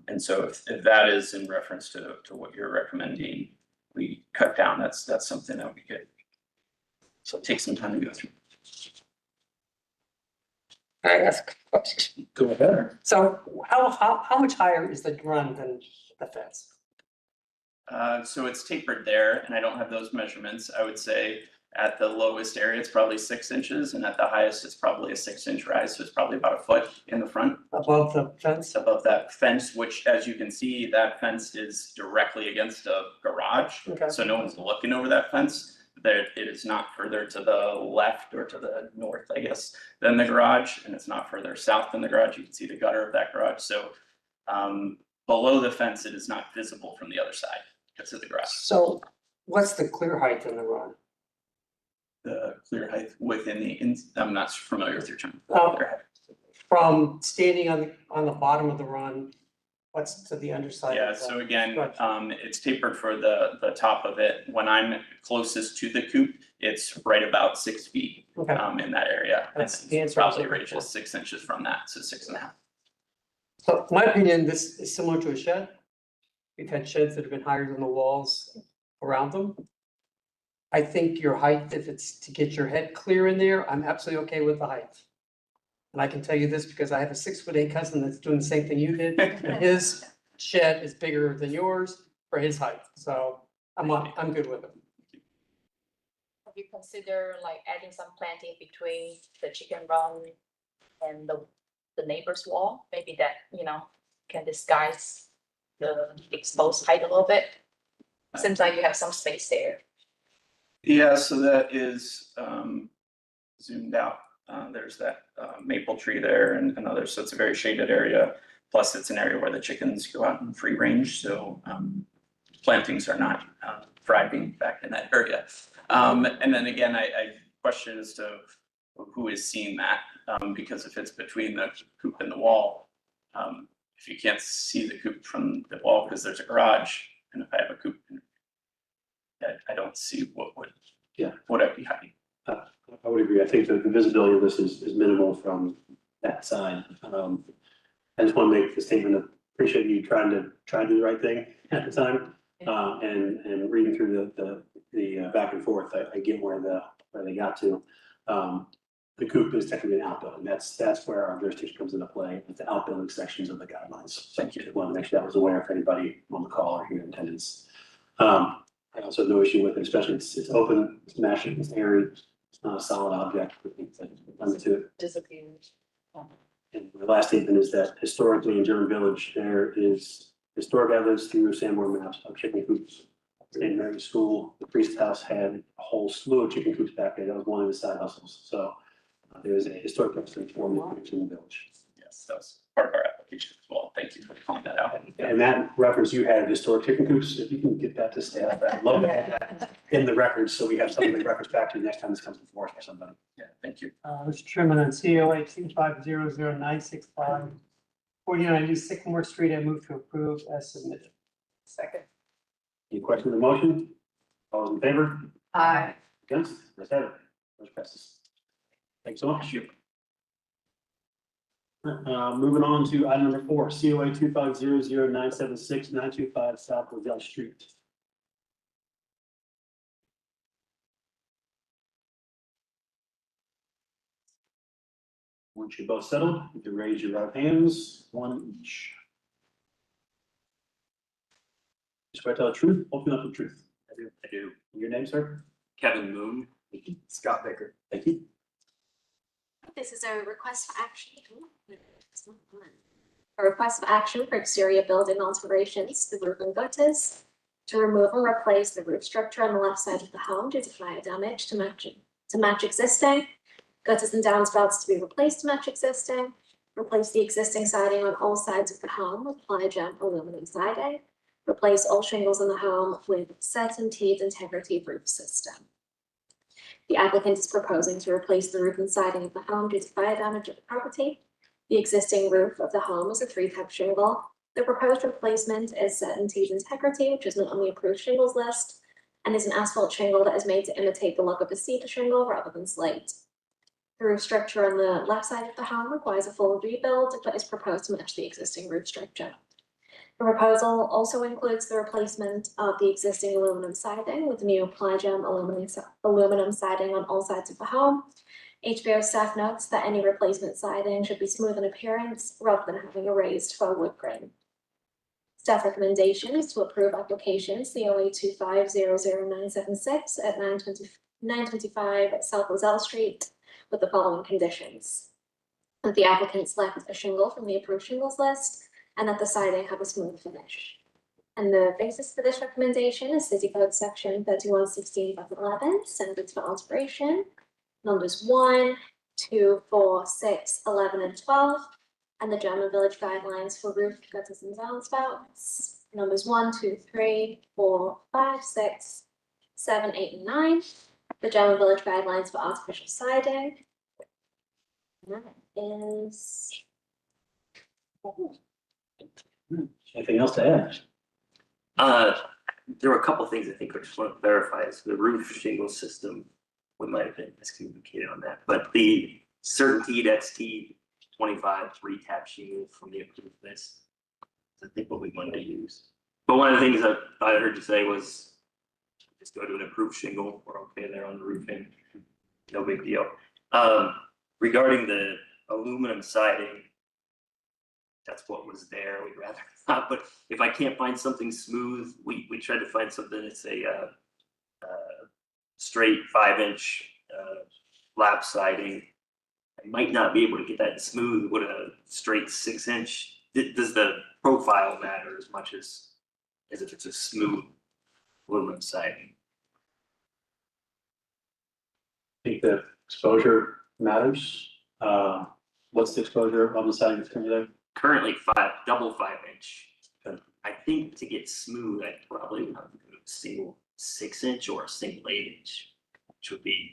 And so if that is in reference to what you're recommending, we cut down, that's something that we could. So it takes some time to go through. I ask a question. Go ahead. So how much higher is the run than the fence? So it's tapered there, and I don't have those measurements. I would say at the lowest area, it's probably 6 inches, and at the highest, it's probably a 6-inch rise, so it's probably about a foot in the front. Above the fence? It's above that fence, which, as you can see, that fence is directly against a garage. Okay. So no one's looking over that fence. There, it is not further to the left or to the north, I guess, than the garage, and it's not further south than the garage. You can see the gutter of that garage. So below the fence, it is not visible from the other side because of the garage. So what's the clear height in the run? The clear height within the, I'm not familiar with your term. Oh. Clear height. From standing on the bottom of the run, what's to the underside? Yeah, of the so again, structure? it's tapered for the top of it. When I'm closest to the coop, it's right about 6 feet Okay, in that area. And That's the answer I was probably looking ranges for. 6 inches from that, so 6.5. so in my opinion, this is similar to a shed. We've had sheds that have been higher than the walls around them. I think your height, if it's to get your head clear in there, I'm absolutely okay with the height. And I can tell you this because I have a 6'8" cousin that's doing the same thing you did. And his shed is bigger than yours for his height, so I'm good with it. Have you considered like adding some planting between the chicken run and the neighbor's wall? Maybe that, can disguise the exposed height a little bit. Seems like you have some space there. Yeah, so that is zoomed out. There's that maple tree there and others, so it's a very shaded area. Plus, it's an area where the chickens go out in free range, so plantings are not thriving back in that area. And then again, I question as to who is seeing that, because if it's between the coop and the wall, if you can't see the coop from the wall because there's a garage, and if I have a coop, I don't see what would I be hiding. I would agree. I think that the visibility of this is minimal from that side. I just want to make the statement of appreciate you trying to do the right thing at the time. And reading through the back and forth, I get where they got to. The coop is technically an outbuilding. That's where our jurisdiction comes into play, with the outbuilding sections of the guidelines. Thank you. I want to make sure that was aware if anybody on the call or here in attendance. I also have no issue with it, especially it's open, it's meshing, it's airy, it's not a solid object. To it. Disappears. And my last statement is that historically in German Village, there is historic evidence through Sanborn maps of chicken coops. St. Mary's School, the priest house had a whole slew of chicken coops back there. That was one of the side hustles. So there is a historic precedent for in the village. Yes, that was part of our application as well. Thank you for calling that out. And that reference you had, historic chicken coops, if you can get that to staff, I'd love to have that in the records, so we have something to reference back to next time this comes before us or somebody. Yeah, thank you. Mr. Chairman, on COA 2500965, 49 New Sycamore Street, I move to approve as submitted. Second. Any questions on the motion? All those in favor? Aye. Against? Let's have it. Motion passes. Thanks so much. Moving on to item number 4, COA 2500976-925 South Liddell Street. Once you're both settled, you can raise your right hands, one each. Swear to tell the truth, open up the truth. I do. Your name, sir? Kevin Moon. Scott Baker. Thank you. This is a request for action. It's not fun. A request of action for exterior building alterations, the roof and gutters, to remove and replace the roof structure on the left side of the home due to fire damage to match existing, gutters and downspouts to be replaced to match existing, replace the existing siding on all sides of the home with ply-gem aluminum siding, replace all shingles in the home with certainty integrity roof system. The applicant is proposing to replace the roof and siding of the home due to fire damage at the property. The existing roof of the home is a 3-type shingle The proposed replacement is set in T's integrity, which is not on the approved shingles list, and is an asphalt shingle that is made to imitate the look of a cedar shingle rather than slate. The roof structure on the left side of the home requires a full rebuild, but is proposed to match the existing roof structure. The proposal also includes the replacement of the existing aluminum siding with new ply-gem aluminum siding on all sides of the home. HBO staff notes that any replacement siding should be smooth in appearance rather than having a raised faux wood grain. Staff recommendation is to approve application COA 2500976 at 925 South Lozelle Street with the following conditions: that the applicant select a shingle from the approved shingles list, and that the siding have a smooth finish. And the basis for this recommendation is City Code Section 3116/11, standards for alteration, numbers 1, 2, 4, 6, 11, and 12, and the German Village Guidelines for roof gutters and downspouts, numbers 1, 2, 3, 4, 5, 6, 7, 8, and 9, the German Village Guidelines for artificial siding. And that is. Anything else to add? There were a couple things I think I just want to verify. Is the roof shingle system, we might have been miscommunicated on that, but the Certainty XT 25 3-tap shingle from the approved list, I think what we wanted to use. But one of the things that I heard you say was just go to an approved shingle. We're okay there on the roofing. No big deal. Regarding the aluminum siding, that's what was there. We'd rather not, but if I can't find something smooth, we tried to find something that's a straight 5-inch lap siding. I might not be able to get that smooth with a straight 6-inch. Does the profile matter as much as if it's a smooth aluminum siding? I think the exposure matters. What's the exposure on the siding that's coming there? Currently double 5-inch. I think to get smooth, I probably would have to go to a single 6-inch or a single 8-inch, which would be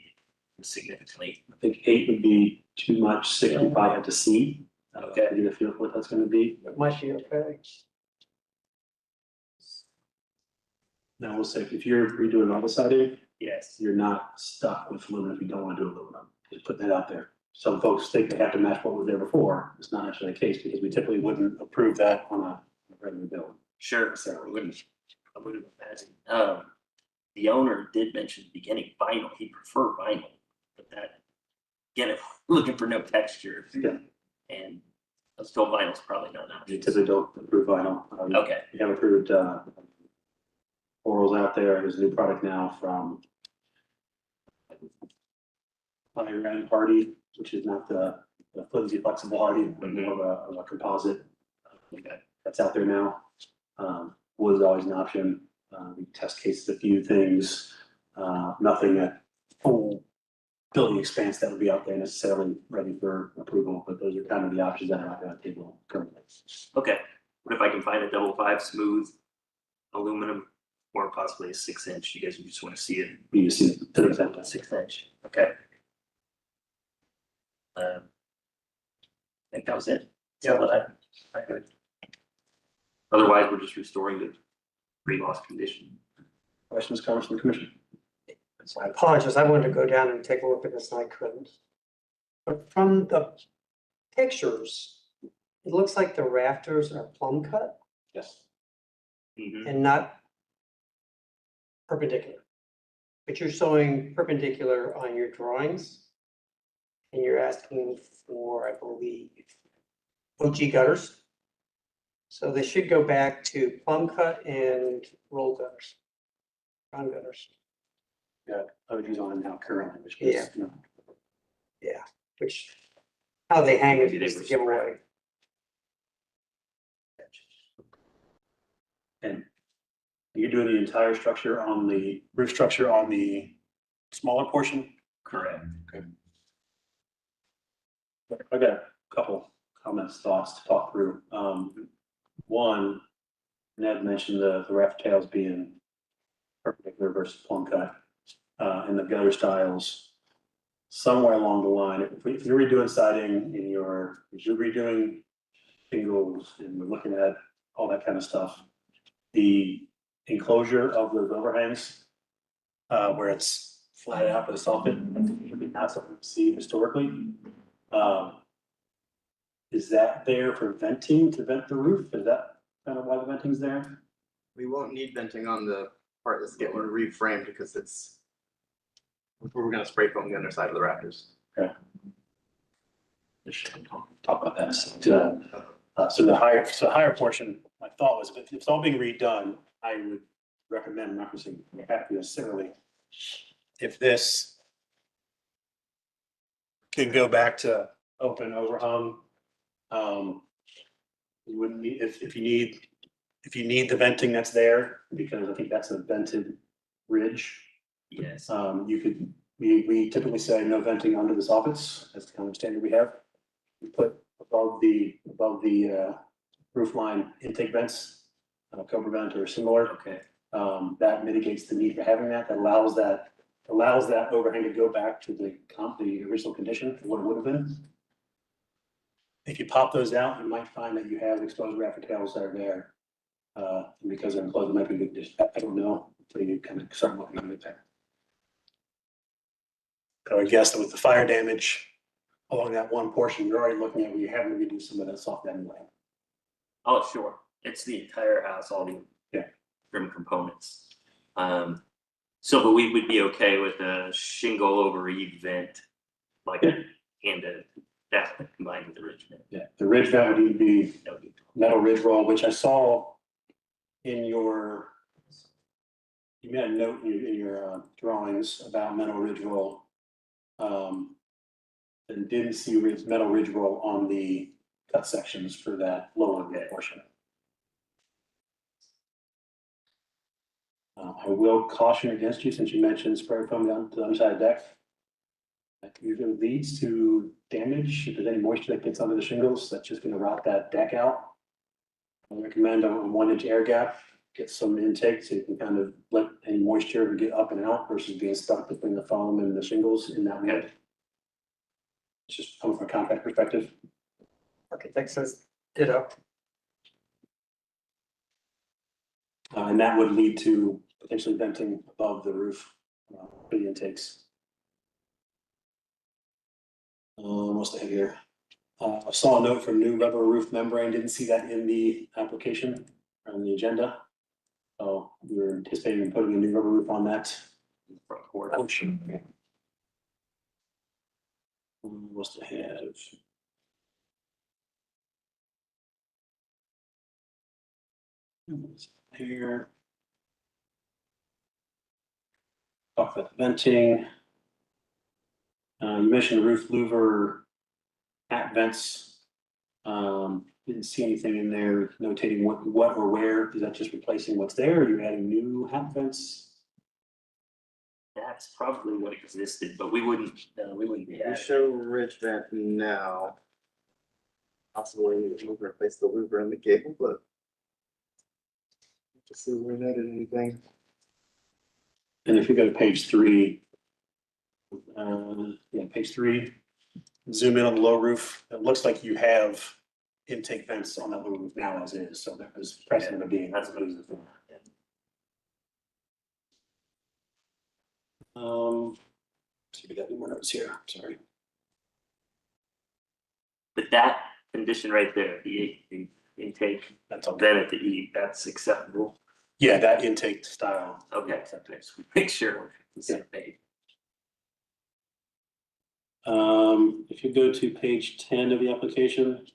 significantly. I think 8 would be too much. 6 we probably have to see. Okay. Get a feel for what that's going to be. It might be okay. Now we'll say if you're redoing all the siding, Yes. you're not stuck with aluminum if you don't want to do aluminum. Just putting that out there. Some folks think they have to match what was there before. It's not actually the case because we typically wouldn't approve that on a regular bill. Sure. So I wouldn't imagine. The owner did mention at the beginning vinyl. He preferred vinyl, but that again, if we're looking for no texture, Yeah. and I was told vinyl's probably not an We option. typically don't approve vinyl. Okay. We have approved orals out there. There's a new product now from Fire and Hardy, which is not the flimsy flexible Hardy, but more of a composite. Okay. That's out there now. Wood is always an option. We test cases a few things, nothing at full building expanse that would be out there necessarily ready for approval, but those are kind of the options that are out there on the table currently. Okay. What if I can find a double 5 smooth aluminum or possibly a 6-inch? You guys just want to see it. You just see the example. 6-inch. Okay. I think that was it. That's all that I heard. Otherwise, we're just restoring the pre-loss condition. Questions, comments from the commission? So I apologize, I wanted to go down and take a look at this and I couldn't. But from the pictures, it looks like the rafters are plumb cut Yes. Mhm. and not perpendicular. But you're showing perpendicular on your drawings. And you're asking for, I believe, OG gutters. So they should go back to plumb cut and roll gutters. Round gutters, Yeah, OG's on now currently, which is, Yeah. which, how they hang it Maybe they is were the giveaway. and you're doing the entire structure on the roof structure on the smaller portion? Correct. I got a couple comments, thoughts to talk through. One, Ned mentioned the raft tails being perpendicular versus plumb cut, and the gutter styles. Somewhere along the line, if you're redoing siding if you're redoing shingles and we're looking at all that kind of stuff. The enclosure of those overhangs, where it's flat out with a soffit, would be not something we see historically. Is that there for venting, to vent the roof? Is that kind of why the venting's there? We won't need venting on the part that's getting reframed because we're gonna spray foam the underside of the rafters. Okay. Talk about that. So the higher portion, my thought was, if it's all being redone, I would recommend, I'm not gonna say happy necessarily, if this can go back to open overhung, you wouldn't need, if you need the venting that's there, because I think that's a vented ridge. Yes. You could, we typically say no venting under the soffits, that's the kind of standard we have. We put above the roof line intake vents, cobra vent or similar. Okay. That mitigates the need for having that, that allows that overhang to go back to the original condition, what it would have been. If you pop those out, you might find that you have exposed rafter tails that are there. And because they're enclosed, it might be good, I don't know, until you kind of start looking at it there. So I guess that with the fire damage along that one portion, you're already looking at where you're having to redo some of that soft anyway. Oh, sure. It's the entire house, all the trim components. So, but we would be okay with a shingle over eave vent, like and that combined with the ridge vent. Yeah, the ridge vent would need to be metal ridge roll, which I saw in your, you made a note in your drawings about metal ridge roll. And didn't see metal ridge roll on the cut sections for that lower portion. I will caution against you, since you mentioned spray foam down to the underside of the deck. That usually leads to damage. If there's any moisture that gets under the shingles, that's just gonna rot that deck out. I recommend a 1-inch air gap, get some intake so you can kind of let any moisture get up and out versus being stuck between the foam and the shingles in that way. It's just coming from a contract perspective. Architect says ditto. And that would lead to potentially venting above the roof for the intakes. What's the head here? I saw a note for new rubber roof membrane, didn't see that in the application or on the agenda. So we're anticipating putting a new rubber roof on that front porch. What's the head? Here. Talk about the venting. You mentioned roof louver at vents. Didn't see anything in there notating what or where. Is that just replacing what's there? Or are you adding new hat vents? That's probably what existed, but we wouldn't be. We adding. show ridge vent now. Possibly we'll replace the louver and the gable, but just see if we noted anything. And if you go to page 3, page 3, zoom in on the low roof. It looks like you have intake vents on that low roof now as is, so there was precedent of being. That's what it was. See, we got any more notes here, sorry. But that condition right there, the intake That's okay. vent at the eave, that's acceptable. Yeah, that intake style. Okay, so make sure we're the same page. If you go to page 10 of the application.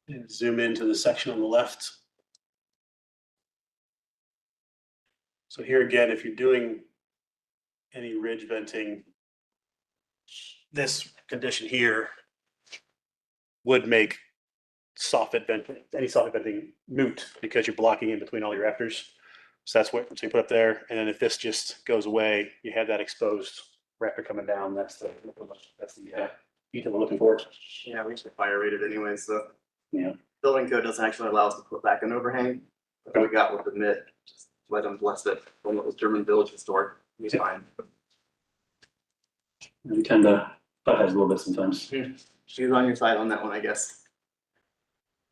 And zoom into the section on the left. So here again, if you're doing any ridge venting, this condition here would make soffit venting, any soffit venting moot because you're blocking in between all your rafters. So that's what you put up there. And then if this just goes away, you have that exposed rafter coming down. That's the detail we're looking for. Yeah, we should fire rated anyway, so. Yeah. Building code doesn't actually allow us to put back an overhang. What we got with the MIT, just let them bless it. When it was German Village Historic, we fine. We tend to butt heads a little bit sometimes. She's on your side on that one, I guess.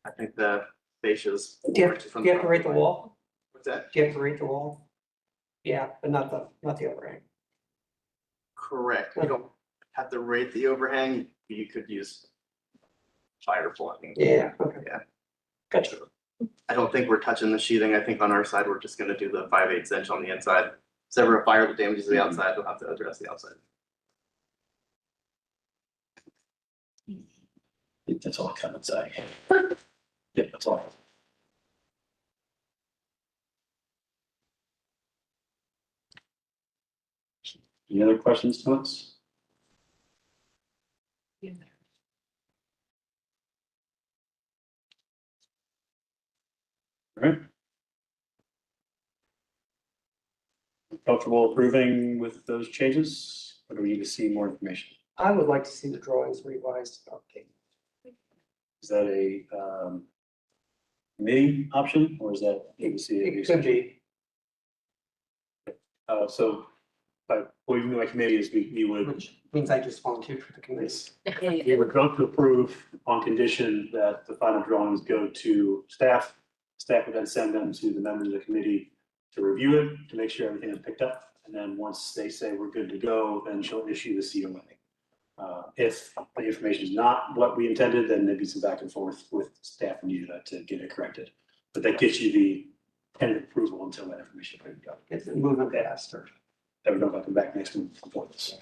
I think the fascias. Do you have to rate the wall? What's that? Do you have to rate the wall? Yeah, but not the overhang. Correct. You don't have to rate the overhang. You could use fire blocking. Yeah, okay. Yeah. Gotcha. I don't think we're touching the sheathing. I think on our side, we're just gonna do the 5/8 inch on the inside. If there's ever a fire that damages the outside, we'll have to address the outside. I think that's all I can say. Yeah, that's all. Any other questions, thoughts? All right. Comfortable approving with those changes, or do we need to see more information? I would like to see the drawings revised and updated. Is that a committee option, or is that? It could be. So, but what we mean by committee is we would, Which means I just volunteered for the committee. we would vote to approve on condition that the final drawings go to staff. Staff would then send them to the members of the committee to review it, to make sure everything is picked up. And then once they say we're good to go, then she'll issue the COA. If the information is not what we intended, then there'd be some back and forth with staff and you to get it corrected. But that gets you the tentative approval until that information is ready to go. It's moving faster. That we don't have to come back next month for this.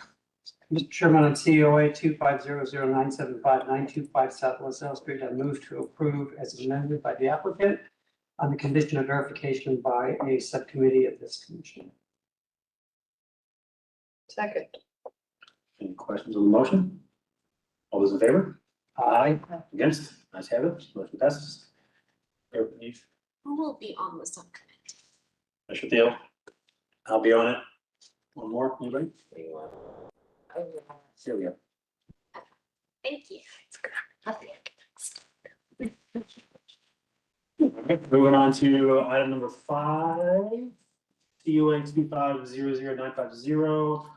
Mr. Chairman, on COA 2500975-925 South LaSalle Street, I move to approve as amended by the applicant on the condition of verification by a subcommittee of this commission. Second. Any questions on the motion? All those in favor? Aye. Against? Ayes have it. Motion passes. Everybody, Who will be on the subcommittee? Mr. Thiel, I'll be on it. One more, anybody? Here we go. Thank you. Okay, moving on to item number 5. CUA 2500950.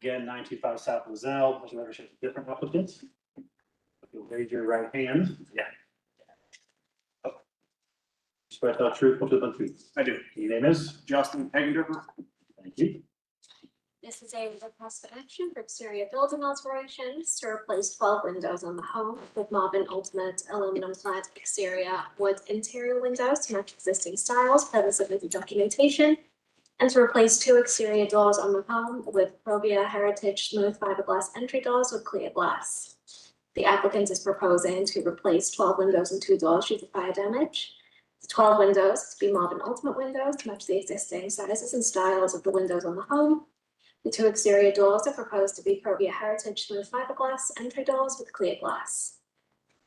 Again, 925 South Lozelle, there's another different applicants. If you'll raise your right hand. Yeah. Swear to tell the truth, full truth, and truth. I do. Your name is? Justin Hagendorfer. Thank you. This is a request for action for exterior building alterations to replace 12 windows on the home with Marvin Ultimate aluminum clad exterior wood interior windows to match existing styles per the submitted documentation, and to replace 2 exterior doors on the home with Provia Heritage smooth fiberglass entry doors with clear glass. The applicant is proposing to replace 12 windows and 2 doors due to fire damage. The 12 windows to be Marvin Ultimate windows to match the existing sizes and styles of the windows on the home. The 2 exterior doors are proposed to be Provia Heritage smooth fiberglass entry doors with clear glass.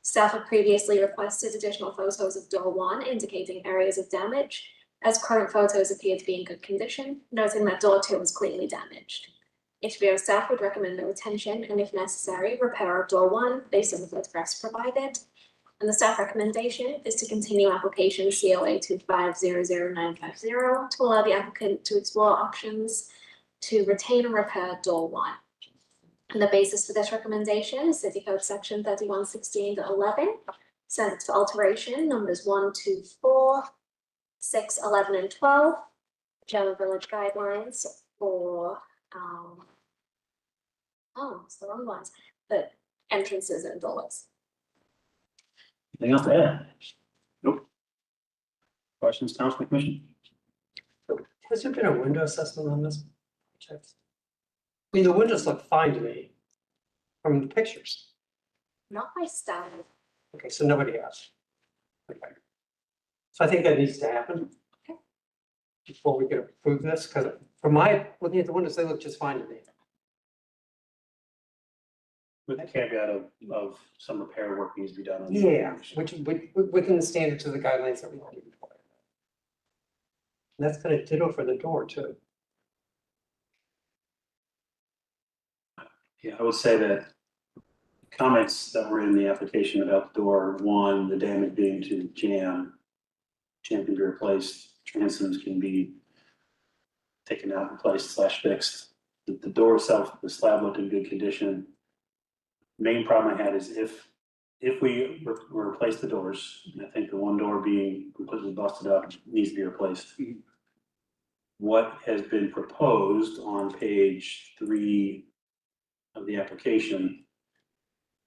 Staff have previously requested additional photos of door 1 indicating areas of damage, as current photos appear to be in good condition, noting that door 2 is clearly damaged. HBO staff would recommend no attention and, if necessary, repair of door 1 based on the photographs provided. And the staff recommendation is to continue application COA 2500950 to allow the applicant to explore options to retain and repair door 1. And the basis for this recommendation is City Code Section 3116-11, Senate for alteration numbers 1, 2, 4, 6, 11, and 12, General Village Guidelines for, it's the wrong ones, but entrances and doors. Anything else to add? Nope. Questions, Council Commission? Has there been a window assessment on this? I mean, the windows look fine to me from the pictures. Not by style. Okay, so nobody has. Okay. So I think that needs to happen. Okay. Before we can approve this, because from looking at the windows, they look just fine to me. With the caveat of some repair work needs to be done. On the Yeah, windows. which within the standards of the guidelines that we already require. And that's gonna ditto for the door too. Yeah, I would say that comments that were in the application about the door, 1, the damage being to the jam can be replaced, transoms can be taken out, replaced / fixed. The door itself, the slab looked in good condition. Main problem I had is if if we replace the doors, and I think the one door being completely busted up needs to be replaced. What has been proposed on page 3 of the application,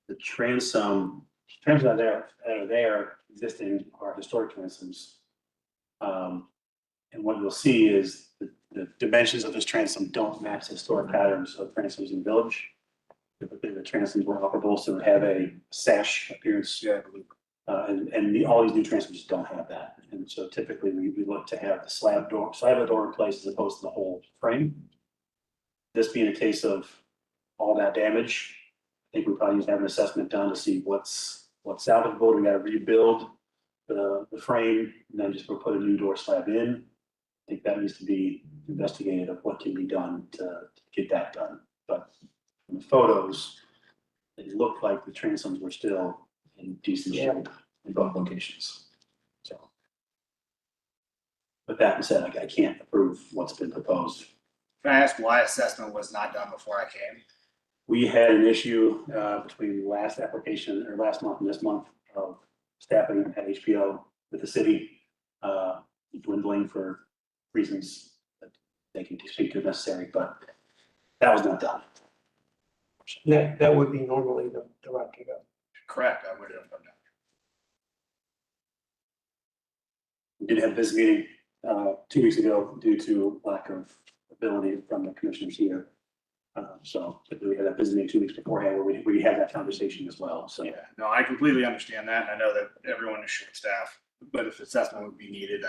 the transoms that are there existing are historic transoms. And what you'll see is the dimensions of this transom don't match the historic patterns of transoms in the village. Typically, the transoms were operable, so would have a sash appearance. All these new transoms don't have that. And so typically we look to have the slab of door replaced as opposed to the whole frame. This being a case of all that damage, I think we probably need to have an assessment done to see what's salvageable. We gotta rebuild the frame and then just put a new door slab in. I think that needs to be investigated of what can be done to get that done. But in the photos, it looked like the transoms were still in decent shape in both locations. So. With that said, I can't approve what's been proposed. Can I ask why assessment was not done before I came? We had an issue between the last application or last month and this month of staffing at HPO with the city dwindling for reasons that they can speak to if necessary, but that was not done. That would be normally the route to go. Correct, I would have done that. We did have a business meeting 2 weeks ago due to lack of ability from the commissioners here. So we had that business meeting 2 weeks beforehand where we had that conversation as well. So Yeah, no, I completely understand that. I know that everyone is short staffed, but if assessment would be needed,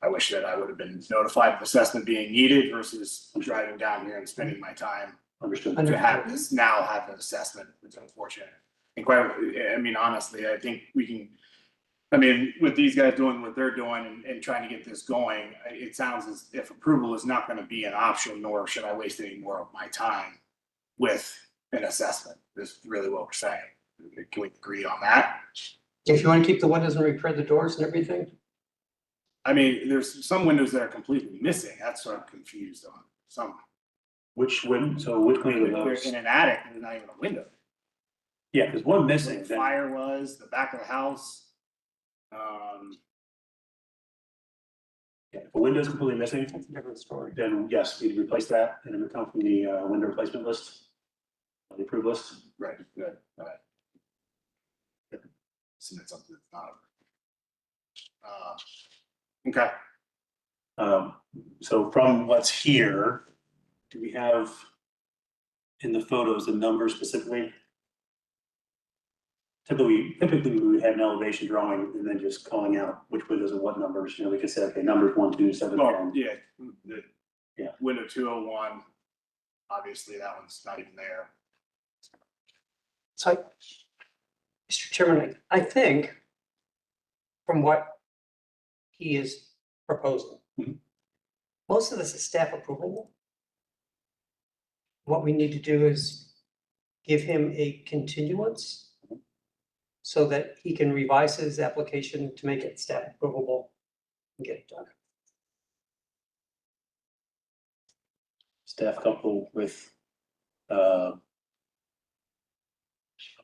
I wish that I would have been notified of assessment being needed versus driving down here and spending my time understood. to have this now have an assessment. It's unfortunate. And quite, I mean, honestly, I think we can, I mean, with these guys doing what they're doing and trying to get this going, it sounds as if approval is not going to be an option, nor should I waste any more of my time with an assessment. Is really what we're saying. Can we agree on that? If you want to keep the windows and repair the doors and everything, I mean, there's some windows that are completely missing. That's what I'm confused on. Some. Which window of They're those? in an attic, and there's not even a window. Yeah, there's one Where missing. the fire was, the back of the house. Yeah, if a window's completely missing, that's a different story. then yes, we'd replace that and it would come from the window replacement list. The approved list. Right, good, all right. Submit something that's not. Okay. So from what's here, do we have in the photos the numbers specifically? Typically we would have an elevation drawing and then just calling out which windows and what numbers, you know, we could say, okay, numbers 1, 2, 7, Well, 10. yeah, window 201, obviously that one's not even there. So, Mr. Chairman, I think from what he is proposing, most of this is staff approval. What we need to do is give him a continuance so that he can revise his application to make it staff approvable and get it done. Staff comfortable with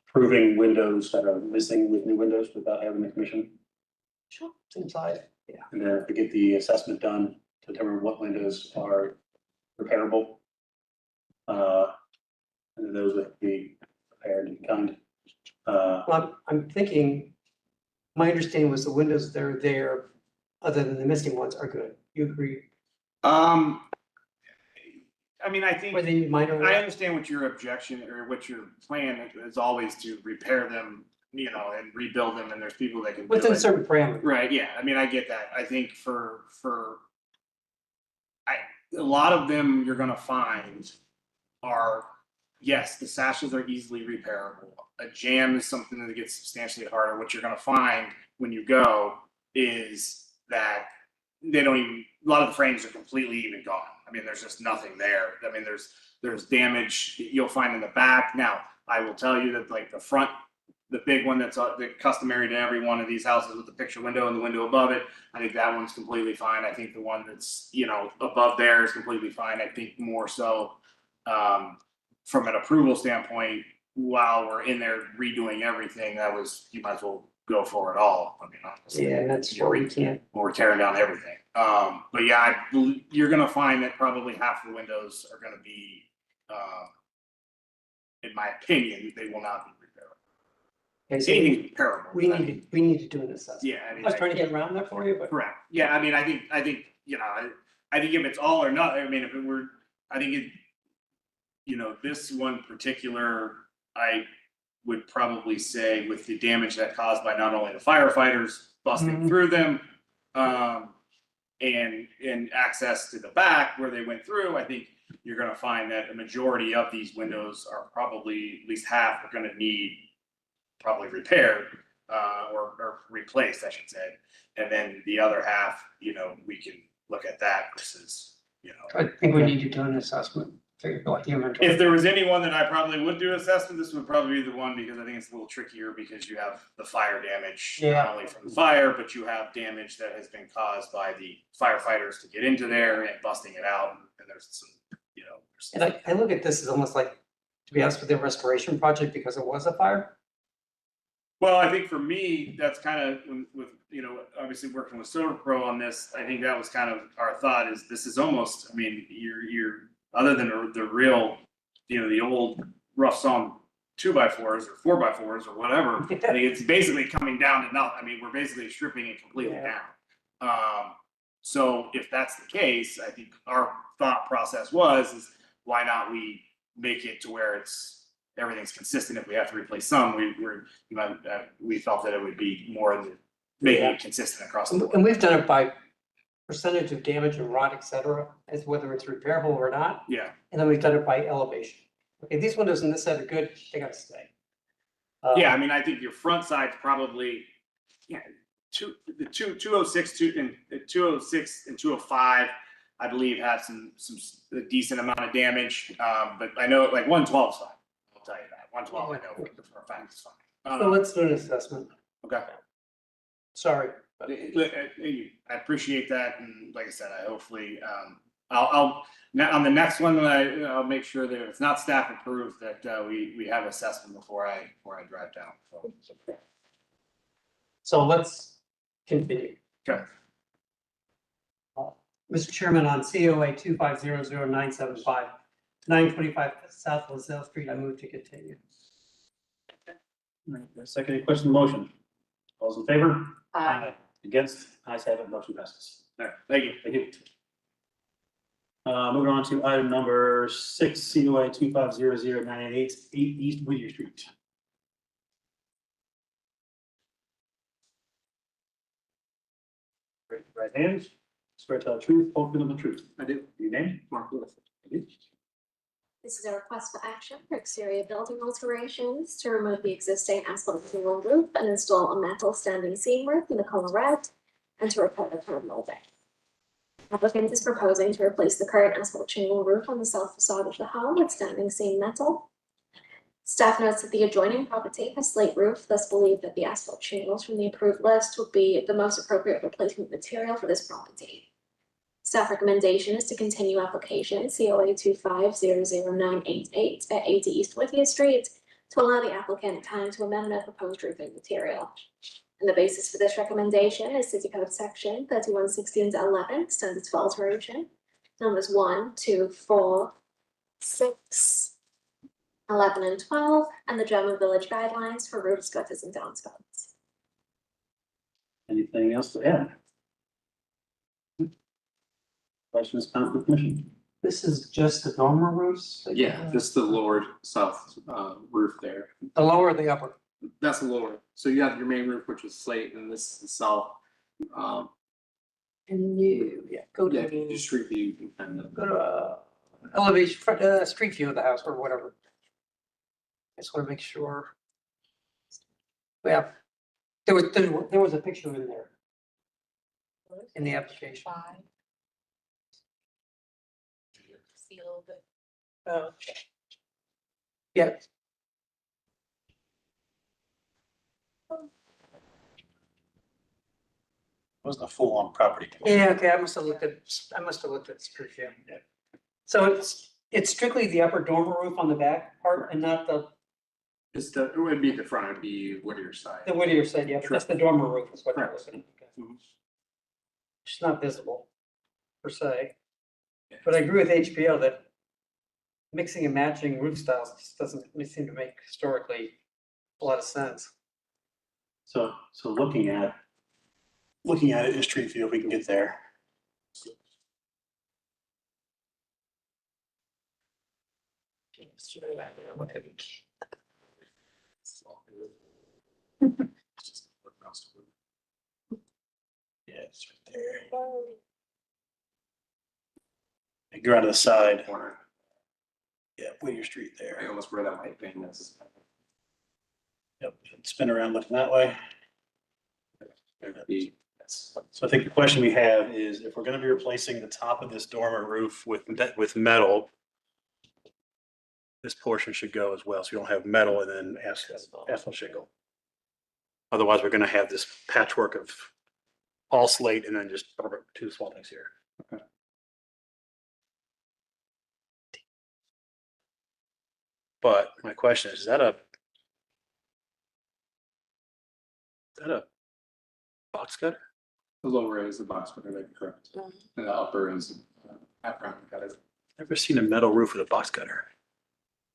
approving windows that are missing with new windows without having the commission? Sure. It's inside, yeah. And then if we get the assessment done to determine what windows are repairable. And then those would be repaired in kind. Well, I'm thinking, my understanding was the windows that are there, other than the missing ones, are good. You agree? I mean, I think. Or they need minor I work? understand what your objection or what your plan is always to repair them, you know, and rebuild them, and there's people that can do Within it. certain parameters. Right, yeah, I mean, I get that. I think a lot of them you're gonna find are, yes, the sashes are easily repairable. A jam is something that gets substantially harder. What you're gonna find when you go is that they don't even, a lot of the frames are completely even gone. I mean, there's just nothing there. I mean, there's damage you'll find in the back. Now, I will tell you that like the front, the big one that's customary to every one of these houses with the picture window and the window above it, I think that one's completely fine. I think the one that's, you know, above there is completely fine. I think more so from an approval standpoint, while we're in there redoing everything, you might as well go for it all. I mean, honestly. Yeah, and that's where we can't. We're tearing down everything. But yeah, you're gonna find that probably half the windows are gonna be, in my opinion, they will not be repairable. Okay, so Anything repairable. we I mean, need to do an assessment. Yeah, I I mean, was trying to get around that for you, but. correct. Yeah, I mean, I think, you know, I think if it's all or nothing, I mean, if it were, I think it, you know, this one particular, I would probably say with the damage that caused by not only the firefighters busting through them, and access to the back where they went through, I think you're gonna find that a majority of these windows are probably, at least half are gonna need probably repaired, or replaced, I should say. And then the other half, you know, we can look at that versus, you know. I think we need to do an assessment, figure out what the inventory. If there was anyone that I probably would do assessment, this would probably be the one, because I think it's a little trickier because you have the fire damage. Yeah. Not only from the fire, but you have damage that has been caused by the firefighters to get into there and busting it out, and there's some, you know. And I look at this as almost like, to be honest with you, a restoration project because it was a fire. Well, I think for me, that's kind of with, you know, obviously working with Solar Pro on this, I think that was kind of our thought is this is almost, I mean, you're other than the real, you know, the old rough sawn 2x4s or 4x4s or whatever, I think it's basically coming down to nothing. I mean, we're basically stripping it completely down. So if that's the case, I think our thought process is why not we make it to where everything's consistent. If we have to replace some, we felt that it would be more than making it consistent across the board. And we've done it by percentage of damage and rot, et cetera, as whether it's repairable or not. Yeah. And then we've done it by elevation. Okay, these windows in this set are good, they gotta stay. Yeah, I mean, I think your front side's probably, yeah, the 206 and 205, I believe had some a decent amount of damage. But I know like 112 is fine. I'll tell you that. 112 I know for a fact is fine. So let's do an assessment. Okay. Sorry. I appreciate that, and like I said, I hopefully, I'll on the next one, I'll make sure that if it's not staff approved, that we have assessment before I drive down. So let's continue. Okay. Mr. Chairman, on COA 2500975, 925 South Lozelle Street, I move to continue. Second, any question on the motion? All those in favor? Aye. Against? Ayes have it, motion passes. All right, thank you. Thank you. Moving on to item number 6, COA 2500988, 8 East Whittier Street. Raise your right hand. Swear to tell the truth, whole truth, and the truth. I do. Your name? Mark Lewis. This is a request for action for exterior building alterations to remove the existing asphalt shingle roof and install a metal standing seam roof in the color red and to repair the curb molding. Applicant is proposing to replace the current asphalt shingle roof on the south facade of the home with standing seam metal. Staff notes that the adjoining property has slate roof, thus believe that the asphalt shingles from the approved list would be the most appropriate replacement material for this property. Staff recommendation is to continue application COA 2500988 at 80 East Whittier Street to allow the applicant time to amend their proposed roofing material. And the basis for this recommendation is City Code Section 3116-11, standards for alteration, numbers 1, 2, 4, 6, 11, and 12, and the German Village Guidelines for roofs, gutters, and downspouts. Anything else to add? Questions, comments from the commission? This is just the dormer roofs? Yeah, just the lower south roof there. The lower or the upper? That's the lower. So you have your main roof, which is slate, and this is the south. And you, go Yeah, to, just street view, you can kind of. go to elevation, front, street view of the house or whatever. I just want to make sure. Yeah, there was a picture in there in the application. See a little bit. Oh. Yeah. Wasn't a full-on property. Yeah, okay, I must have looked at street view. So it's strictly the upper dormer roof on the back part and not the it would be the front, it'd be Whittier side. The Whittier side, yeah, but that's the dormer roof is what you're Correct. looking at. Mhm. It's not visible per se. But I agree with HBO that mixing and matching roof styles just doesn't seem to make historically a lot of sense. So looking at it in street view, if we can get there. Yeah, it's right there. You're out of the side. Corner, Yeah, Whittier Street right there. almost where that white paint is. Yep, spin around looking that way. The- So I think the question we have is if we're gonna be replacing the top of this dormer roof with metal, this portion should go as well, so you don't have metal and then asphalt shingle. Otherwise, we're gonna have this patchwork of all slate and then just two small things here. But my question is that a box cutter? The lower is the box cutter, that's correct. And the upper is background cutter. Never seen a metal roof with a box cutter.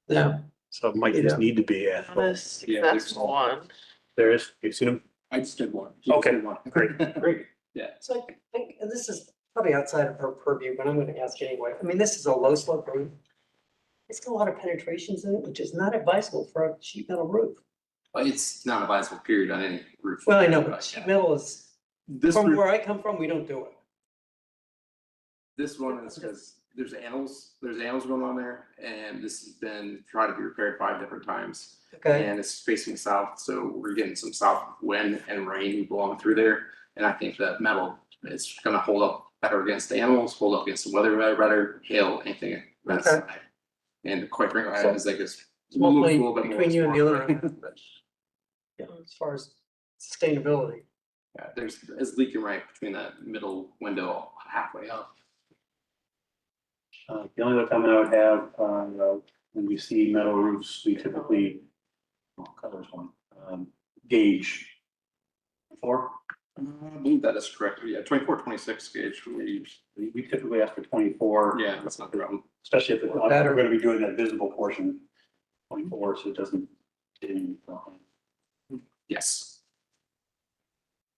Yeah. So it might just need to be at, Yeah, That's there's- one. there is, you've seen them? I just did one. Okay, Just did one. great. Yeah. So I think, and this is probably outside of her purview, but I'm gonna ask anyway. I mean, this is a low slope roof. It's got a lot of penetrations in it, which is not advisable for a sheet metal roof. Well, it's not advisable period on any roof. Well, I know, but sheet metal is, This from roof, where I come from, we don't do it. this one is because there's animals going on there, and this has been tried to be repaired 5 different times. Okay, And it's facing south, so we're getting some south wind and rain blowing through there. And I think that metal is gonna hold up better against the animals, hold up against the weather better, hail, anything that's Okay. side. And quite frankly, I So, was like, it's it's looks a mostly little bit more. between you and the owner. smart. but, yeah, as far as sustainability. Yeah, it's leaking right between that middle window halfway up. The only other comment I would have, when we see metal roofs, we typically, what color is one? Gauge. 4, I believe that is correct. Yeah, 24, 26 gauge we use. we typically ask for 24. Yeah, that's not the problem. Especially if we're gonna be doing that visible portion, 24, so it doesn't dim. Yes.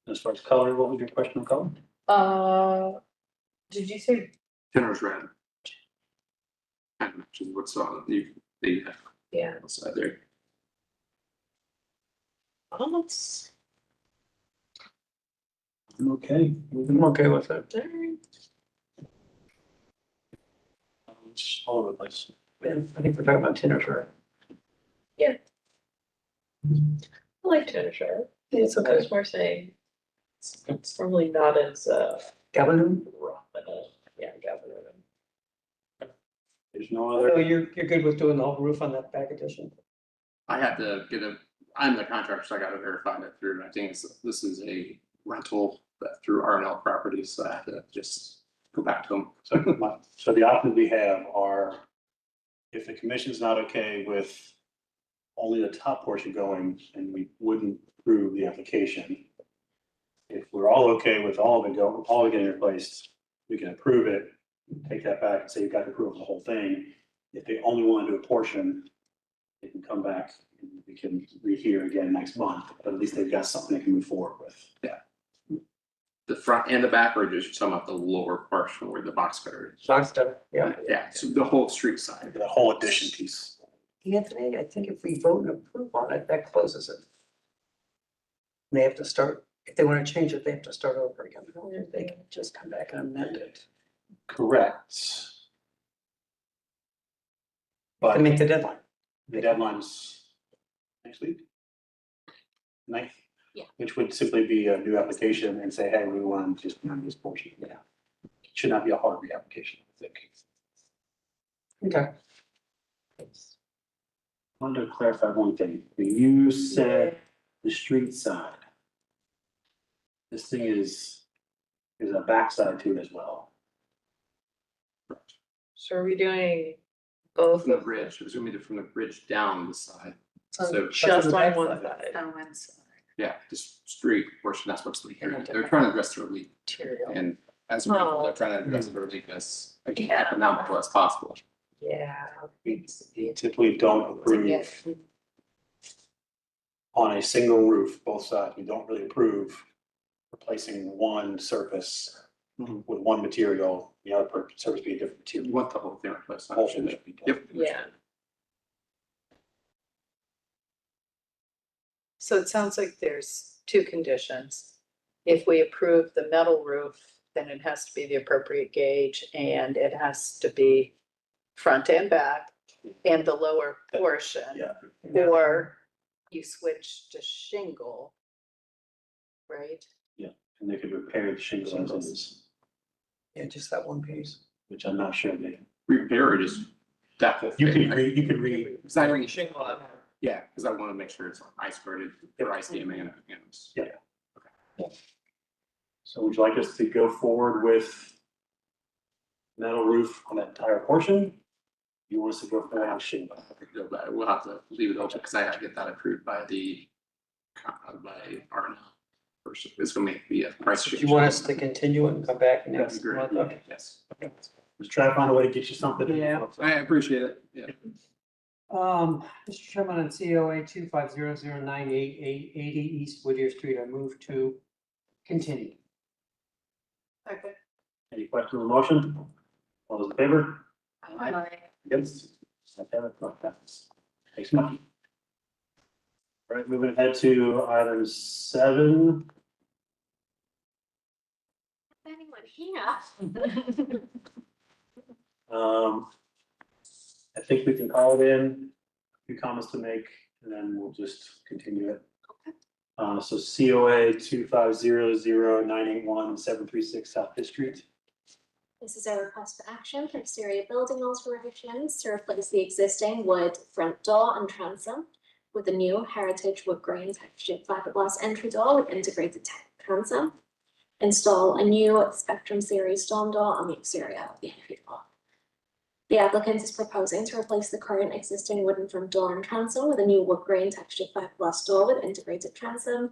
As far as color, what was your question on color? Did you say? Tenor's red. Kind of matches what's on the Yeah. side there. Oh, that's. I'm okay. I'm okay with it. It's all over the place. And I think we're talking about tennis, right? I like tennis shirt. It's I okay. was more saying. It's probably not as Galvin, rough, but yeah, Gavin. There's no no, other, you're good with doing the whole roof on that back addition. I had to I'm the contractor, so I gotta verify that through. I think this is a rental that through R&L Properties, so I have to just go back to them. so the options we have are, if the commission's not okay with only the top portion going, and we wouldn't approve the application. If we're all okay with all of it getting replaced, we can approve it, take that back and say you've got to approve the whole thing. If they only want to do a portion, they can come back and we can rehear again next month, but at least they've got something they can move forward with. The front and the back, or just talking about the lower portion where the box cutter is? Box cutter, yeah. Yeah, so the whole street side. The whole addition piece. Anthony, I think if we vote and approve on it, that closes it. They have to start, if they want to change it, they have to start over again. They can just come back and amend it. Correct. To But make the deadline. the deadline's next week. 9th. Yeah. Which would simply be a new application and say, hey, we want to just on this portion. Yeah. Should not be a hard reapplication, I think. Okay. Wanted to clarify one thing. You said the street side. This thing is a backside to it as well. So are we doing both From the of bridge, it was gonna be from the bridge down the side. So Just the on one backside. side. yeah, the street portion, that's what's leaking. They're trying to address their leak. Material. And as a result, they're trying to address their leak as economical as possible. Yeah. We typically don't approve on a single roof, both sides. We don't really approve replacing one surface with one material, the other surface be a different You material. want the whole thing replaced. The whole thing should be done. Yep. Yeah. So it sounds like there's two conditions. If we approve the metal roof, then it has to be the appropriate gauge and it has to be front and back and the lower portion. Yeah. Or you switch to shingle, right? And they could repair the shingles as it is, Yeah, just that one piece. which I'm not sure they. Repair it is that whole thing. You could read. Cause I don't, yeah, cause I wanna make sure it's ice coated for ice damming and it's. Yeah. So would you like us to go forward with metal roof on that entire portion? You want us to go forward on shingle? We'll have to leave it open because I have to get that approved by our person. It's gonna make the price Do change. you want us to continue it and come back That'd next be great. month? Okay. Yes. Just try to find a way to get you something. Yeah. I appreciate it. Yeah. Mr. Chairman, on COA 250098880 East Whittier Street, I move to continue. Okay. Any questions on the motion? All those in favor? Against? Thanks, Mike. All right, moving ahead to item 7. Anyone here? I think we can call it in, a few comments to make, and then we'll just continue it. So COA 2500981-736 South Fifth Street. This is a request for action for exterior building alterations to replace the existing wood front door and transom with a new heritage wood grain textured fiberglass entry door with integrated transom. Install a new Spectrum Series storm door on the exterior of the entry door. The applicant is proposing to replace the current existing wooden front door and transom with a new wood grain textured fiberglass door with integrated transom,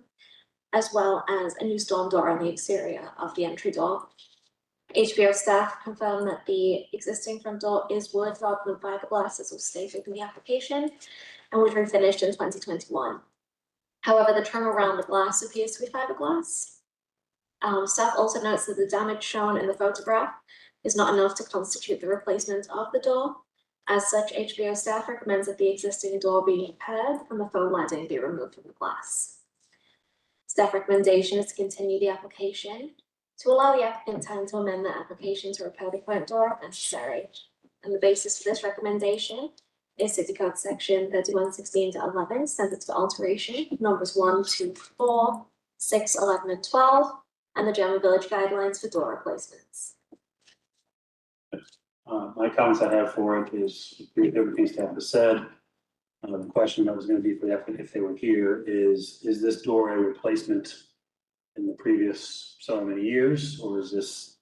as well as a new storm door on the exterior of the entry door. HBO staff confirmed that the existing front door is wood rather than fiberglass, as was stated in the application, and was refinished in 2021. However, the trim around the glass appears to be fiberglass. Staff also notes that the damage shown in the photograph is not enough to constitute the replacement of the door. As such, HBO staff recommends that the existing door be repaired and the faux leading be removed from the glass. Staff recommendation is to continue the application to allow the applicant time to amend the application to repair the front door if necessary. And the basis for this recommendation is City Code Section 3116-11, Standards for Alteration, numbers 1, 2, 4, 6, 11, and 12, and the General Village Guidelines for door replacements. My comments I have for it is everything staff has said. The question that was going to be for the applicant if they were here is this door a replacement in the previous so many years, or is this,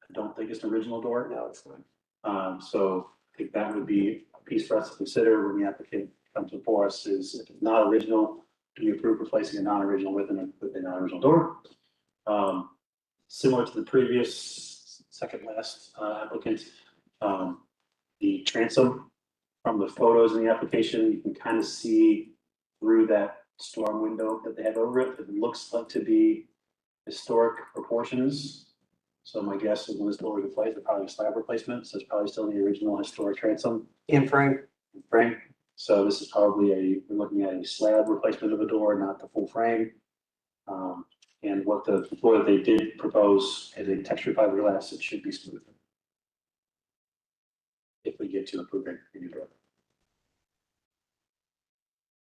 I don't think it's an original door? No, it's not. So I think that would be a piece for us to consider when the applicant comes before us is if it's not original, do we approve replacing a non-original with a non-original door? Similar to the previous second last applicant, the transom from the photos in the application, you can kind of see through that storm window that they have over it. It looks like to be historic proportions. So my guess is when this door is replaced, it's probably a slab replacement, so it's probably still the original historic transom. In frame. Frame. So this is probably we're looking at a slab replacement of a door, not the full frame. And what the door that they did propose is a textured fiberglass, it should be smooth. If we get to approving a new door.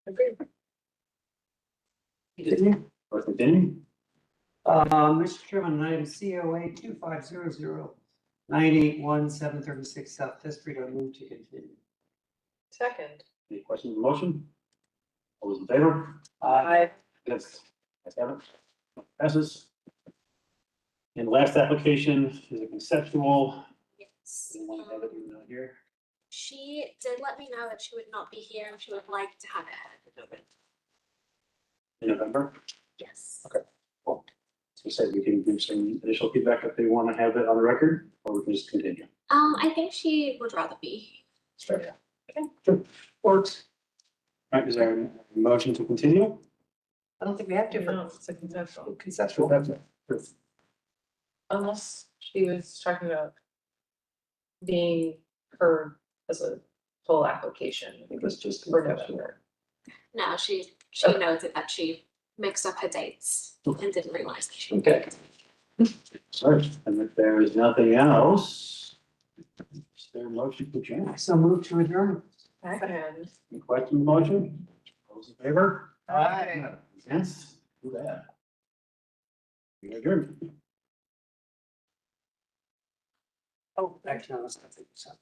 Agreed. Continue. Or continue? Mr. Chairman, on item COA 2500981-736 South Fifth Street, I move to continue. Second. Any questions on the motion? All those in favor? Yes. Let's have it. Passes. And last application is a conceptual. Yes. You want to have it here? She did let me know that she would not be here and she would like to have it In November? Yes. Well, as we said, we can give some initial feedback if they want to have it on the record, or we can just continue. I think she would rather be. Sure. Works. All right, is there a motion to continue? I don't think we have to No, for it's a conceptual. conceptual. Unless she was talking about being heard as a full application. I think that's just. For November. No, she noted that she mixed up her dates and didn't realize that she. Okay. Sorry, and if there is nothing else, is there a motion to adjourn? So move to adjourn. Second. Any question on the motion? Those in favor? Aye. Against? Do that. We adjourn. Oh, actually, no, that's not.